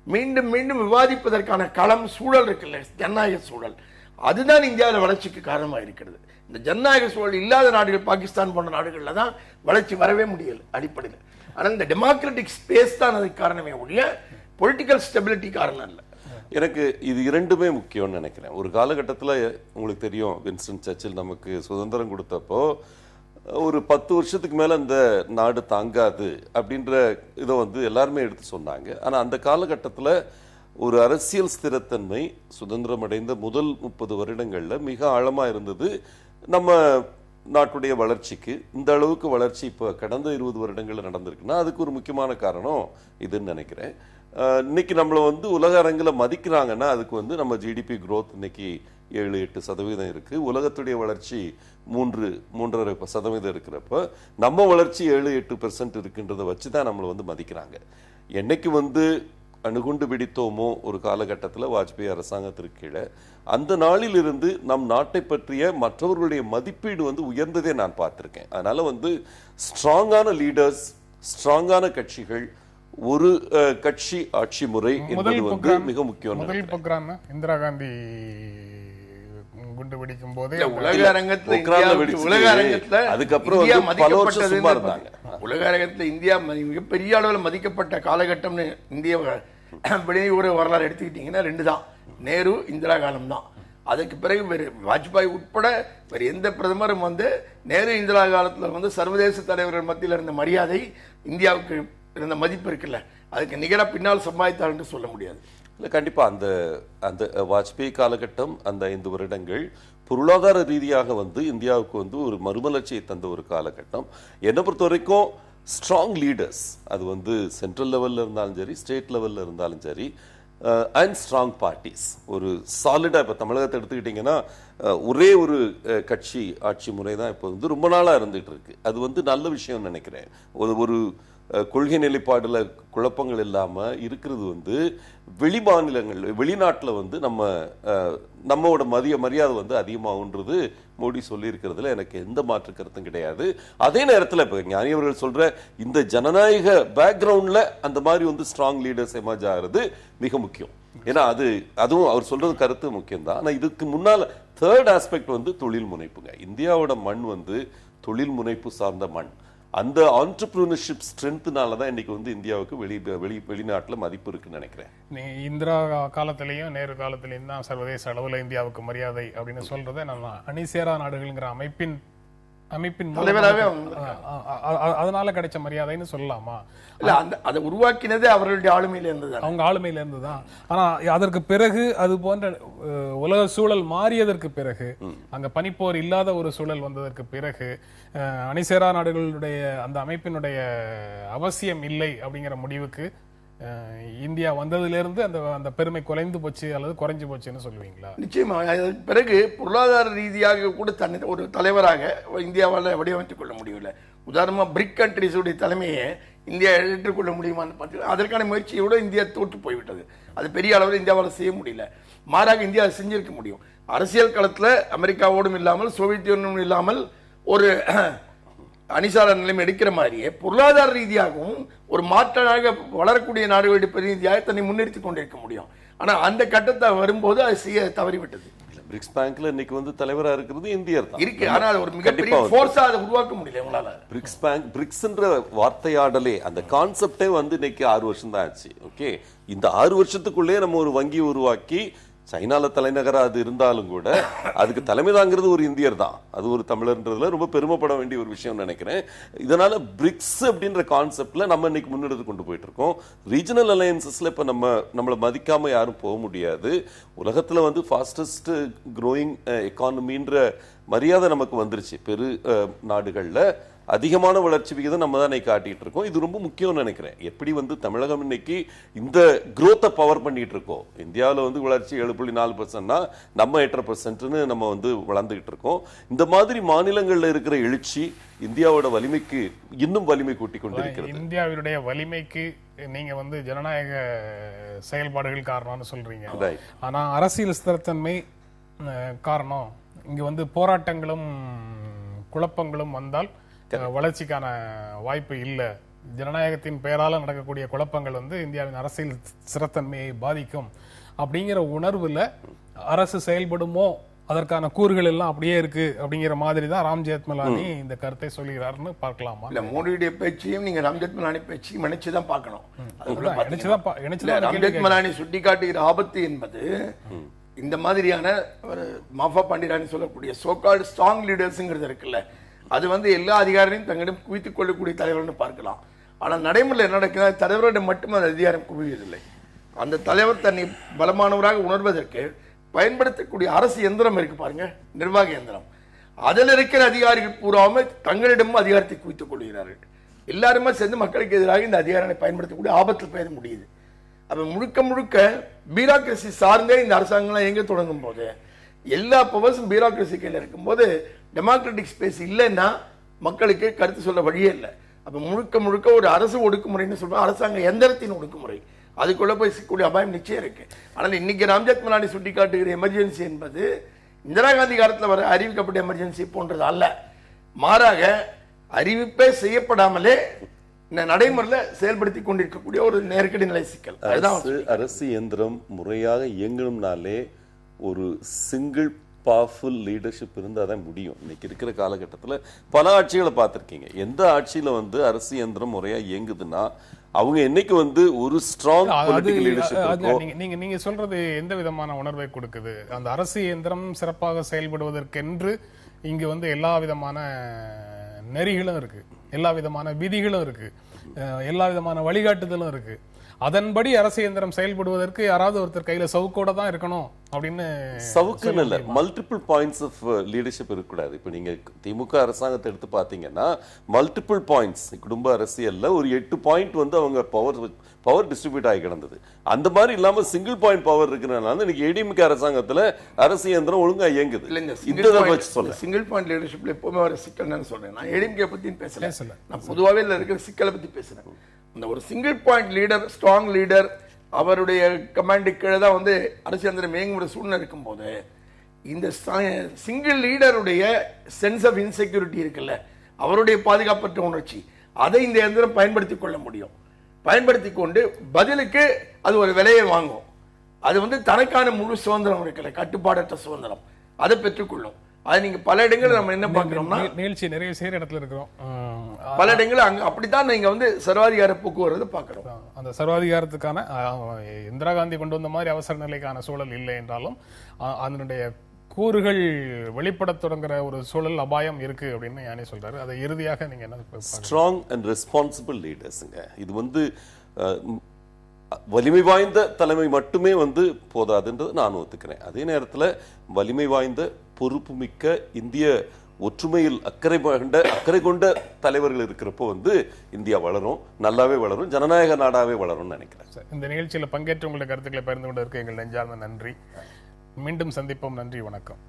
மீண்டும் மீண்டும் விவாதிப்பதற்கான களம், சூழல் இருக்குல்ல, ஜனநாயக சூழல், அதுதான் இந்தியாவில் வளர்ச்சிக்கு காரணமாக இருக்கிறது. இந்த ஜனநாயக சூழல் இல்லாத நாடுகள், பாகிஸ்தான் போன்ற நாடுகளில் தான் வளர்ச்சி வரவே முடியல அடிப்படையில். ஆனால் இந்த டெமோக்ராட்டிக் ஸ்பேஸ் தான் அதுக்கு காரணமே ஒழிய பொலிட்டிக்கல் ஸ்டெபிலிட்டி காரணம் இல்லை. எனக்கு இது இரண்டுமே முக்கியம்னு நினைக்கிறேன். ஒரு காலகட்டத்தில் உங்களுக்கு தெரியும், வின்ஸ்டன் சர்ச்சில் நமக்கு சுதந்திரம் கொடுத்தப்போ ஒரு 10 வருஷத்துக்கு மேலே இந்த நாடு தாங்காது அப்படின்ற இதை வந்து எல்லாருமே எடுத்து சொன்னாங்க. ஆனால் அந்த காலகட்டத்தில் ஒரு அரசியல் ஸ்திரத்தன்மை சுதந்திரம் அடைந்த முதல் 30 வருடங்களில் மிக ஆழமாக இருந்தது. நம்ம நாட்டுடைய வளர்ச்சிக்கு இந்த அளவுக்கு வளர்ச்சி இப்போ கடந்த 20 வருடங்களில் நடந்திருக்குன்னா அதுக்கு ஒரு முக்கியமான காரணம் இதுன்னு நினைக்கிறேன். இன்னைக்கு நம்மளை வந்து உலக அரங்கில் மதிக்கிறாங்கன்னா அதுக்கு வந்து நம்ம ஜிடிபி growth இன்னைக்கு 7-8% இருக்கு. உலகத்துடைய வளர்ச்சி 3-3.5% இருக்கிறப்ப நம்ம வளர்ச்சி 7-8% இருக்குன்றதை வச்சு தான் நம்மளை வந்து மதிக்கிறாங்க. என்னைக்கு வந்து அணுகுண்டு பிடித்தோமோ ஒரு காலகட்டத்தில் வாஜ்பாய் அரசாங்கத்திற்கு கீழே, அந்த நாளிலிருந்து நம் நாட்டை பற்றிய மற்றவர்களுடைய மதிப்பீடு வந்து உயர்ந்ததே நான் பார்த்திருக்கேன். அதனால வந்து ஸ்ட்ராங்கான லீடர்ஸ், ஸ்ட்ராங்கான கட்சிகள், ஒரு கட்சி ஆட்சி முறை என்பது வந்து மிக முக்கியம். முதல் ப்ரோக்ராம் இந்திரா காந்தி குண்டு வெடிக்கும் போதே உலக அரங்கத்துல அதுக்கப்புறம் உலக அரங்கத்துல இந்தியா மிகப்பெரிய அளவில் மதிக்கப்பட்ட காலகட்டம்னு இந்திய வெளியுறவு வரலாறு எடுத்துக்கிட்டீங்கன்னா 2 தான், நேரு இந்திரா காலம் தான். அதுக்கு பிறகு வேறு வாஜ்பாய் உட்பட வேறு எந்த பிரதமரும் வந்து நேரு இந்திரா காலத்தில் வந்து சர்வதேச தலைவர்கள் மத்தியில் இருந்த மரியாதை, இந்தியாவுக்கு இருந்த மதிப்பு இருக்குல்ல, அதுக்கு நிகராக பின்னால் சம்பாதித்தார் என்று சொல்ல முடியாது. இல்லை, கண்டிப்பாக அந்த அந்த வாஜ்பாய் காலகட்டம், அந்த 5 வருடங்கள் பொருளாதார ரீதியாக வந்து இந்தியாவுக்கு வந்து ஒரு மறுமலர்ச்சியை தந்த ஒரு காலகட்டம். என்னை பொறுத்த வரைக்கும் ஸ்ட்ராங் லீடர்ஸ், அது வந்து சென்ட்ரல் லெவலில் இருந்தாலும் சரி, ஸ்டேட் லெவலில் இருந்தாலும் சரி, அண்ட் ஸ்ட்ராங் பார்ட்டிஸ், ஒரு சாலிடாக, இப்போ தமிழகத்தை எடுத்துக்கிட்டிங்கன்னா ஒரே ஒரு கட்சி ஆட்சி முறை தான் இப்போ வந்து ரொம்ப நாளாக இருந்துகிட்டு இருக்கு. அது வந்து நல்ல விஷயம்னு நினைக்கிறேன். ஒரு கொள்கை நிலைப்பாடுல குழப்பங்கள் இல்லாம இருக்கிறது வந்து வெளி மாநிலங்கள், வெளிநாட்டில் வந்து நம்மளோட மரியாதை வந்து அதிகமாகுன்றது மோடி சொல்லியிருக்கிறதுல எனக்கு எந்த மாற்று கருத்தும் கிடையாது. அதே நேரத்தில் இப்போ ஞானி அவர்கள் சொல்ற இந்த ஜனநாயக பேக்ரவுண்ட்ல அந்த மாதிரி வந்து ஸ்ட்ராங் லீடர்ஸ் எமர்ஜ் ஆகிறது மிக முக்கியம். ஏன்னா அதுவும் அவர் சொல்றது கருத்து முக்கியம் தான். ஆனா இதுக்கு முன்னால தேர்ட் ஆஸ்பெக்ட் வந்து தொழில் முனைப்புங்க. இந்தியாவோட மண் வந்து தொழில் முனைப்பு சார்ந்த மண். அந்த ஆண்டர்பிரினர்ஷிப் ஸ்ட்ரென்த்னால தான் இன்னைக்கு வந்து இந்தியாவுக்கு வெளிநாட்டில் மதிப்பு இருக்குன்னு நினைக்கிறேன். இந்திரா காலத்திலையும் நேரு காலத்திலையும் தான் சர்வதேச அளவில் இந்தியாவுக்கு மரியாதை அப்படின்னு சொல்றதை நம்ம அணிசேரா நாடுகள்ங்கிற அமைப்பின் அதனால கிடைச்ச மரியாதைன்னு சொல்லலாமா? இல்ல, அதை உருவாக்கினதே அவர்களுடைய ஆளுமையில இருந்தது, அவங்க ஆளுமையில இருந்துதான். ஆனா அதற்கு பிறகு அது போன்ற உலக சூழல் மாறியதற்கு பிறகு, அங்க பனிப்போர் இல்லாத ஒரு சூழல் வந்ததற்கு பிறகு அணிசேரா நாடுகளுடைய அந்த அமைப்பினுடைய அவசியம் இல்லை அப்படிங்கிற முடிவுக்கு இந்தியா வந்ததிலிருந்து அந்த பெருமை குறைந்து போச்சு அல்லது குறைஞ்சு போச்சுன்னு சொல்லுவீங்களா? நிச்சயமா. அதற்கு பிறகு பொருளாதார ரீதியாக கூட தன்னை ஒரு தலைவராக இந்தியாவால் வடிவமைத்துக் கொள்ள முடியல. உதாரணமா பிரிக் கண்ட்ரிஸுடைய தலைமையை இந்தியா ஏற்றுக்கொள்ள முடியுமான்னு பார்த்தீங்கன்னா அதற்கான முயற்சியோடு இந்தியா தோற்று போய்விட்டது. அது பெரிய அளவில் இந்தியாவால் செய்ய முடியல. மாறாக இந்தியா செஞ்சிருக்க முடியும். அரசியல் களத்தில் அமெரிக்காவோடும் இல்லாமல் சோவியத் யூனியனும் இல்லாமல் ஒரு அணிசார நிலைமை எடுக்கிற மாதிரியே பொருளாதார ரீதியாகவும் ஒரு மாற்றாக வளரக்கூடிய நாடுகளுடைய பிரதிநிதியாக தன்னை முன்னிறுத்தி கொண்டிருக்க முடியும். ஆனா அந்த கட்டத்தை வரும்போது அது செய்ய தவறிவிட்டது. பிரிக்ஸ் பேங்க்ல இன்னைக்கு வந்து தலைவரா இருக்கிறது இந்தியர் தான் இருக்கு. ஆனா ஒரு மிகப்பெரிய ஃபோர்ஸா அதை உருவாக்க முடியல உங்களால. பிரிக்ஸ் பேங்க், பிரிக்ஸ்ன்ற வார்த்தையாடலே அந்த கான்செப்டே வந்து இன்னைக்கு 6 வருஷம் தான் ஆச்சு. ஓகே, இந்த 6 வருஷத்துக்குள்ளே நம்ம ஒரு வங்கி உருவாக்கி, சைனால தலைநகரா அது இருந்தாலும் கூட அதுக்கு தலைமை தாங்கிறது ஒரு இந்தியர் தான். அது ஒரு தமிழர்ன்றதுல ரொம்ப பெருமைப்பட வேண்டிய ஒரு விஷயம் நினைக்கிறேன். இதனால பிரிக்ஸ் அப்படின்ற கான்செப்ட்ல நம்ம இன்னைக்கு முன்னெடுத்து கொண்டு போயிட்டு இருக்கோம். ரீஜனல் அலையன்சஸ்ல இப்ப நம்மளை மதிக்காம யாரும் போக முடியாது. உலகத்துல வந்து ஃபாஸ்டஸ்ட் க்ரோயிங் எக்கானமின்ற மரியாதை நமக்கு வந்துருச்சு. பெரு நாடுகள்ல அதிகமான வளர்ச்சி விகிதம் நம்ம தான் காட்டிட்டு இருக்கோம். இது ரொம்ப முக்கியம் நினைக்கிறேன். எப்படி வந்து தமிழகம் இன்னைக்கு இந்த growth பவர் பண்ணிட்டு இருக்கோம். இந்தியாவில் வந்து வளர்ச்சி 7.4%, நம்ம 8% நம்ம வந்து வளர்ந்துகிட்டு இருக்கோம். இந்த மாதிரி மாநிலங்கள்ல இருக்கிற எழுச்சி இந்தியாவோட வலிமைக்கு இன்னும் வலிமை கூட்டி கொண்டிருக்கிறது. இந்தியாவினுடைய வலிமைக்கு நீங்க வந்து ஜனநாயக செயல்பாடுகள் காரணம்னு சொல்றீங்க. ஆனா அரசியல் ஸ்திரத்தன்மை காரணம். இங்க வந்து போராட்டங்களும் குழப்பங்களும் வந்தால் வளர்ச்சிக்கான வாய்ப்பு இல்லை. ஜனநாயகத்தின் பெயரால நடக்கக்கூடிய குழப்பங்கள் வந்து இந்தியாவின் அரசியல் ஸ்திரத்தன்மையை பாதிக்கும் அப்படிங்கிற உணர்வுல அரசு செயல்படுமோ, அதற்கான கூறுகள் எல்லாம் அப்படியே இருக்கு அப்படிங்கிற மாதிரி தான் ராம் ஜெத்மலானி இந்த கருத்தை சொல்கிறாருன்னு பார்க்கலாமா? இல்ல, மோடியுடைய பேச்சையும் நீங்க ராம் ஜெத்மலானி பேச்சையும் இணைச்சுதான் பார்க்கணும். ராம் ஜெத்மலானி சுட்டி காட்டுகிற ஆபத்து என்பது இந்த மாதிரியான ஒரு மாஃபா பாண்டியராணி சொல்லக்கூடிய சோகால்டு ஸ்ட்ராங் லீடர்ஸ்ங்கிறது இருக்குல்ல, அது வந்து எல்லா அதிகாரியும் தங்களிடம் குவித்துக் கொள்ளக்கூடிய தலைவர்கள் பார்க்கலாம். ஆனால் நடைமுறையில் என்ன நடக்குது, தலைவரிடம் மட்டும் அந்த அதிகாரம் குவிவதில்லை. அந்த தலைவர் தன்னை பலமானவராக உணர்வதற்கு பயன்படுத்தக்கூடிய அரசு எந்திரம் இருக்கு பாருங்க, நிர்வாக எந்திரம். அதில் இருக்கிற அதிகாரிகள் பூராமல் தங்களிடமும் அதிகாரத்தை குவித்துக் கொள்கிறார்கள். எல்லாருமே சேர்ந்து மக்களுக்கு எதிராக இந்த அதிகாரத்தை பயன்படுத்தக்கூடிய ஆபத்தில் பெயர முடியுது. அப்ப முழுக்க முழுக்க பியூரோக்ரசி சார்ந்தே இந்த அரசாங்கம்லாம் எங்க தொடங்கும் போது எல்லா பவர்ஸும் பியூரோக்ரசி கையில் இருக்கும்போது டெமோக்ராட்டிக் ஸ்பேஸ் இல்லைன்னா மக்களுக்கு கருத்து சொல்ல வழியே இல்லை. அப்ப முழுக்க முழுக்க ஒரு அரசு ஒடுக்குமுறைன்னு சொல்றோம், அரசாங்க எந்திரத்தின் ஒடுக்குமுறை. அதுக்குள்ள போய் சிக்கக்கூடிய அபாயம் நிச்சயம் இருக்கு. ஆனால் இன்னைக்கு ராம் ஜெத்மலானி சுட்டி காட்டுகிற எமர்ஜென்சி என்பது இந்திரா காந்தி காலத்தில் வர அறிவிக்கப்பட்ட எமர்ஜென்சி போன்றது அல்ல. மாறாக அறிவிப்பே செய்யப்படாமலே இந்த நடைமுறையில் செயல்படுத்தி கொண்டிருக்கக்கூடிய ஒரு நெருக்கடி நிலை சிக்கல். அரசு இயந்திரம் முறையாக இயங்கணும்னாலே ஒரு சிங்கிள் பவர்ஃபுல் லீடர்ஷிப் இருந்தால் தான் முடியும். இன்னைக்கு இருக்கிற காலகட்டத்தில் பல ஆட்சிகளை பார்த்துருக்கீங்க. எந்த ஆட்சியில் வந்து அரசு இயந்திரம் முறையாக இயங்குதுன்னா அவங்க என்னைக்கு வந்து ஒரு ஸ்ட்ராங் பொலிட்டிக்கல் லீடர்ஷிப். நீங்க சொல்றது எந்த விதமான உணர்வை கொடுக்குது? அந்த அரசு இயந்திரம் சிறப்பாக செயல்படுவதற்கென்று இங்கு வந்து எல்லா விதமான நெறிகளும் இருக்கு, எல்லா விதமான விதிகளும் இருக்கு, எல்லா விதமான வழிகாட்டுதலும் இருக்கு. அதன்படி அரசு இயந்திரம் செயல்படுவதற்கு யாராவது ஒருத்தர் கையில சவுக்கோட தான் இருக்கணும் அப்படின்னு. சவுக்குன்னு இல்ல, மல்டிபிள் பாயிண்ட்ஸ் ஆஃப் லீடர்ஷிப் இருக்கக்கூடாது. இப்ப நீங்க திமுக அரசாங்கத்தை எடுத்து பாத்தீங்கன்னா மல்டிபிள் பாயிண்ட்ஸ், குடும்ப அரசியல்ல ஒரு 8 பாயிண்ட் வந்து அவங்க பவர் டிஸ்ட்ரிபியூட் ஆகி கிடந்தது. அந்த மாதிரி இல்லாம சிங்கிள் பாயிண்ட் பவர் இருக்கிறதுனால இன்னைக்கு ஏடிஎம்கே அரசாங்கத்துல அரசு இயந்திரம் ஒழுங்கா இயங்குது. சிங்கிள் பாயிண்ட் லீடர்ஷிப்ல எப்பவுமே வர சிக்கல் சொல்றேன். நான் ஏடிஎம்கே பத்தி பேசல, நான் பொதுவாகவே இருக்கிற சிக்கலை பத்தி பேசுறேன். அந்த ஒரு single point leader, strong leader, அவருடைய கமாண்டு கீழே தான் வந்து அரசு இயந்திரம் இயங்குற சூழ்நிலை இருக்கும்போது இந்த சிங்கிள் லீடருடைய சென்ஸ் ஆஃப் இன்செக்யூரிட்டி இருக்குல்ல, அவருடைய பாதுகாப்பற்ற உணர்ச்சி, அதை இந்த இயந்திரம் பயன்படுத்தி கொள்ள முடியும். பயன்படுத்தி கொண்டு பதிலுக்கு அது ஒரு விலையை வாங்கும். அது வந்து தனக்கான முழு சுதந்திரம் இருக்குல்ல, கட்டுப்பாடற்ற சுதந்திரம், அதை பெற்றுக்கொள்ளும். அது நீங்க பல இடங்கள் நம்ம என்ன பார்க்கிறோம்னா, நிகழ்ச்சி நிறைய செய்கிற இடத்துல இருக்கிறோம். பல இடங்கள் அங்க அப்படித்தான் நீங்க வந்து சர்வாதிகார போக்குவரத்து பார்க்கிறோம். அந்த சர்வாதிகாரத்துக்கான இந்திரா காந்தி கொண்டு வந்த மாதிரி அவசர நிலைக்கான சூழல் இல்லை என்றாலும் அதனுடைய கூறுகள் வெளிப்பட தொடங்குற ஒரு சூழல் அபாயம் இருக்கு அப்படின்னு யானே சொல்றாரு. அதை இறுதியாக நீங்க என்ன ஸ்ட்ராங் அண்ட் ரெஸ்பான்சிபிள் லீடர்ஸுங்க. இது வந்து வலிமை வாய்ந்த தலைமை மட்டுமே வந்து போதாதுன்றது நான் ஒத்துக்கிறேன். அதே நேரத்தில் வலிமை வாய்ந்த பொறுப்பு மிக்க இந்திய ஒற்றுமையில் அக்கறை கொண்ட தலைவர்கள் இருக்கிறப்போ வந்து இந்தியா வளரும், நல்லாவே வளரும், ஜனநாயக நாடாவே வளரும்னு நினைக்கிறேன். இந்த நிகழ்ச்சியில் பங்கேற்ற உங்களுடைய கருத்துக்களை பகிர்ந்து கொண்டிருக்க எங்கள் நெஞ்சார்ந்த நன்றி. மீண்டும் சந்திப்போம். நன்றி, வணக்கம்.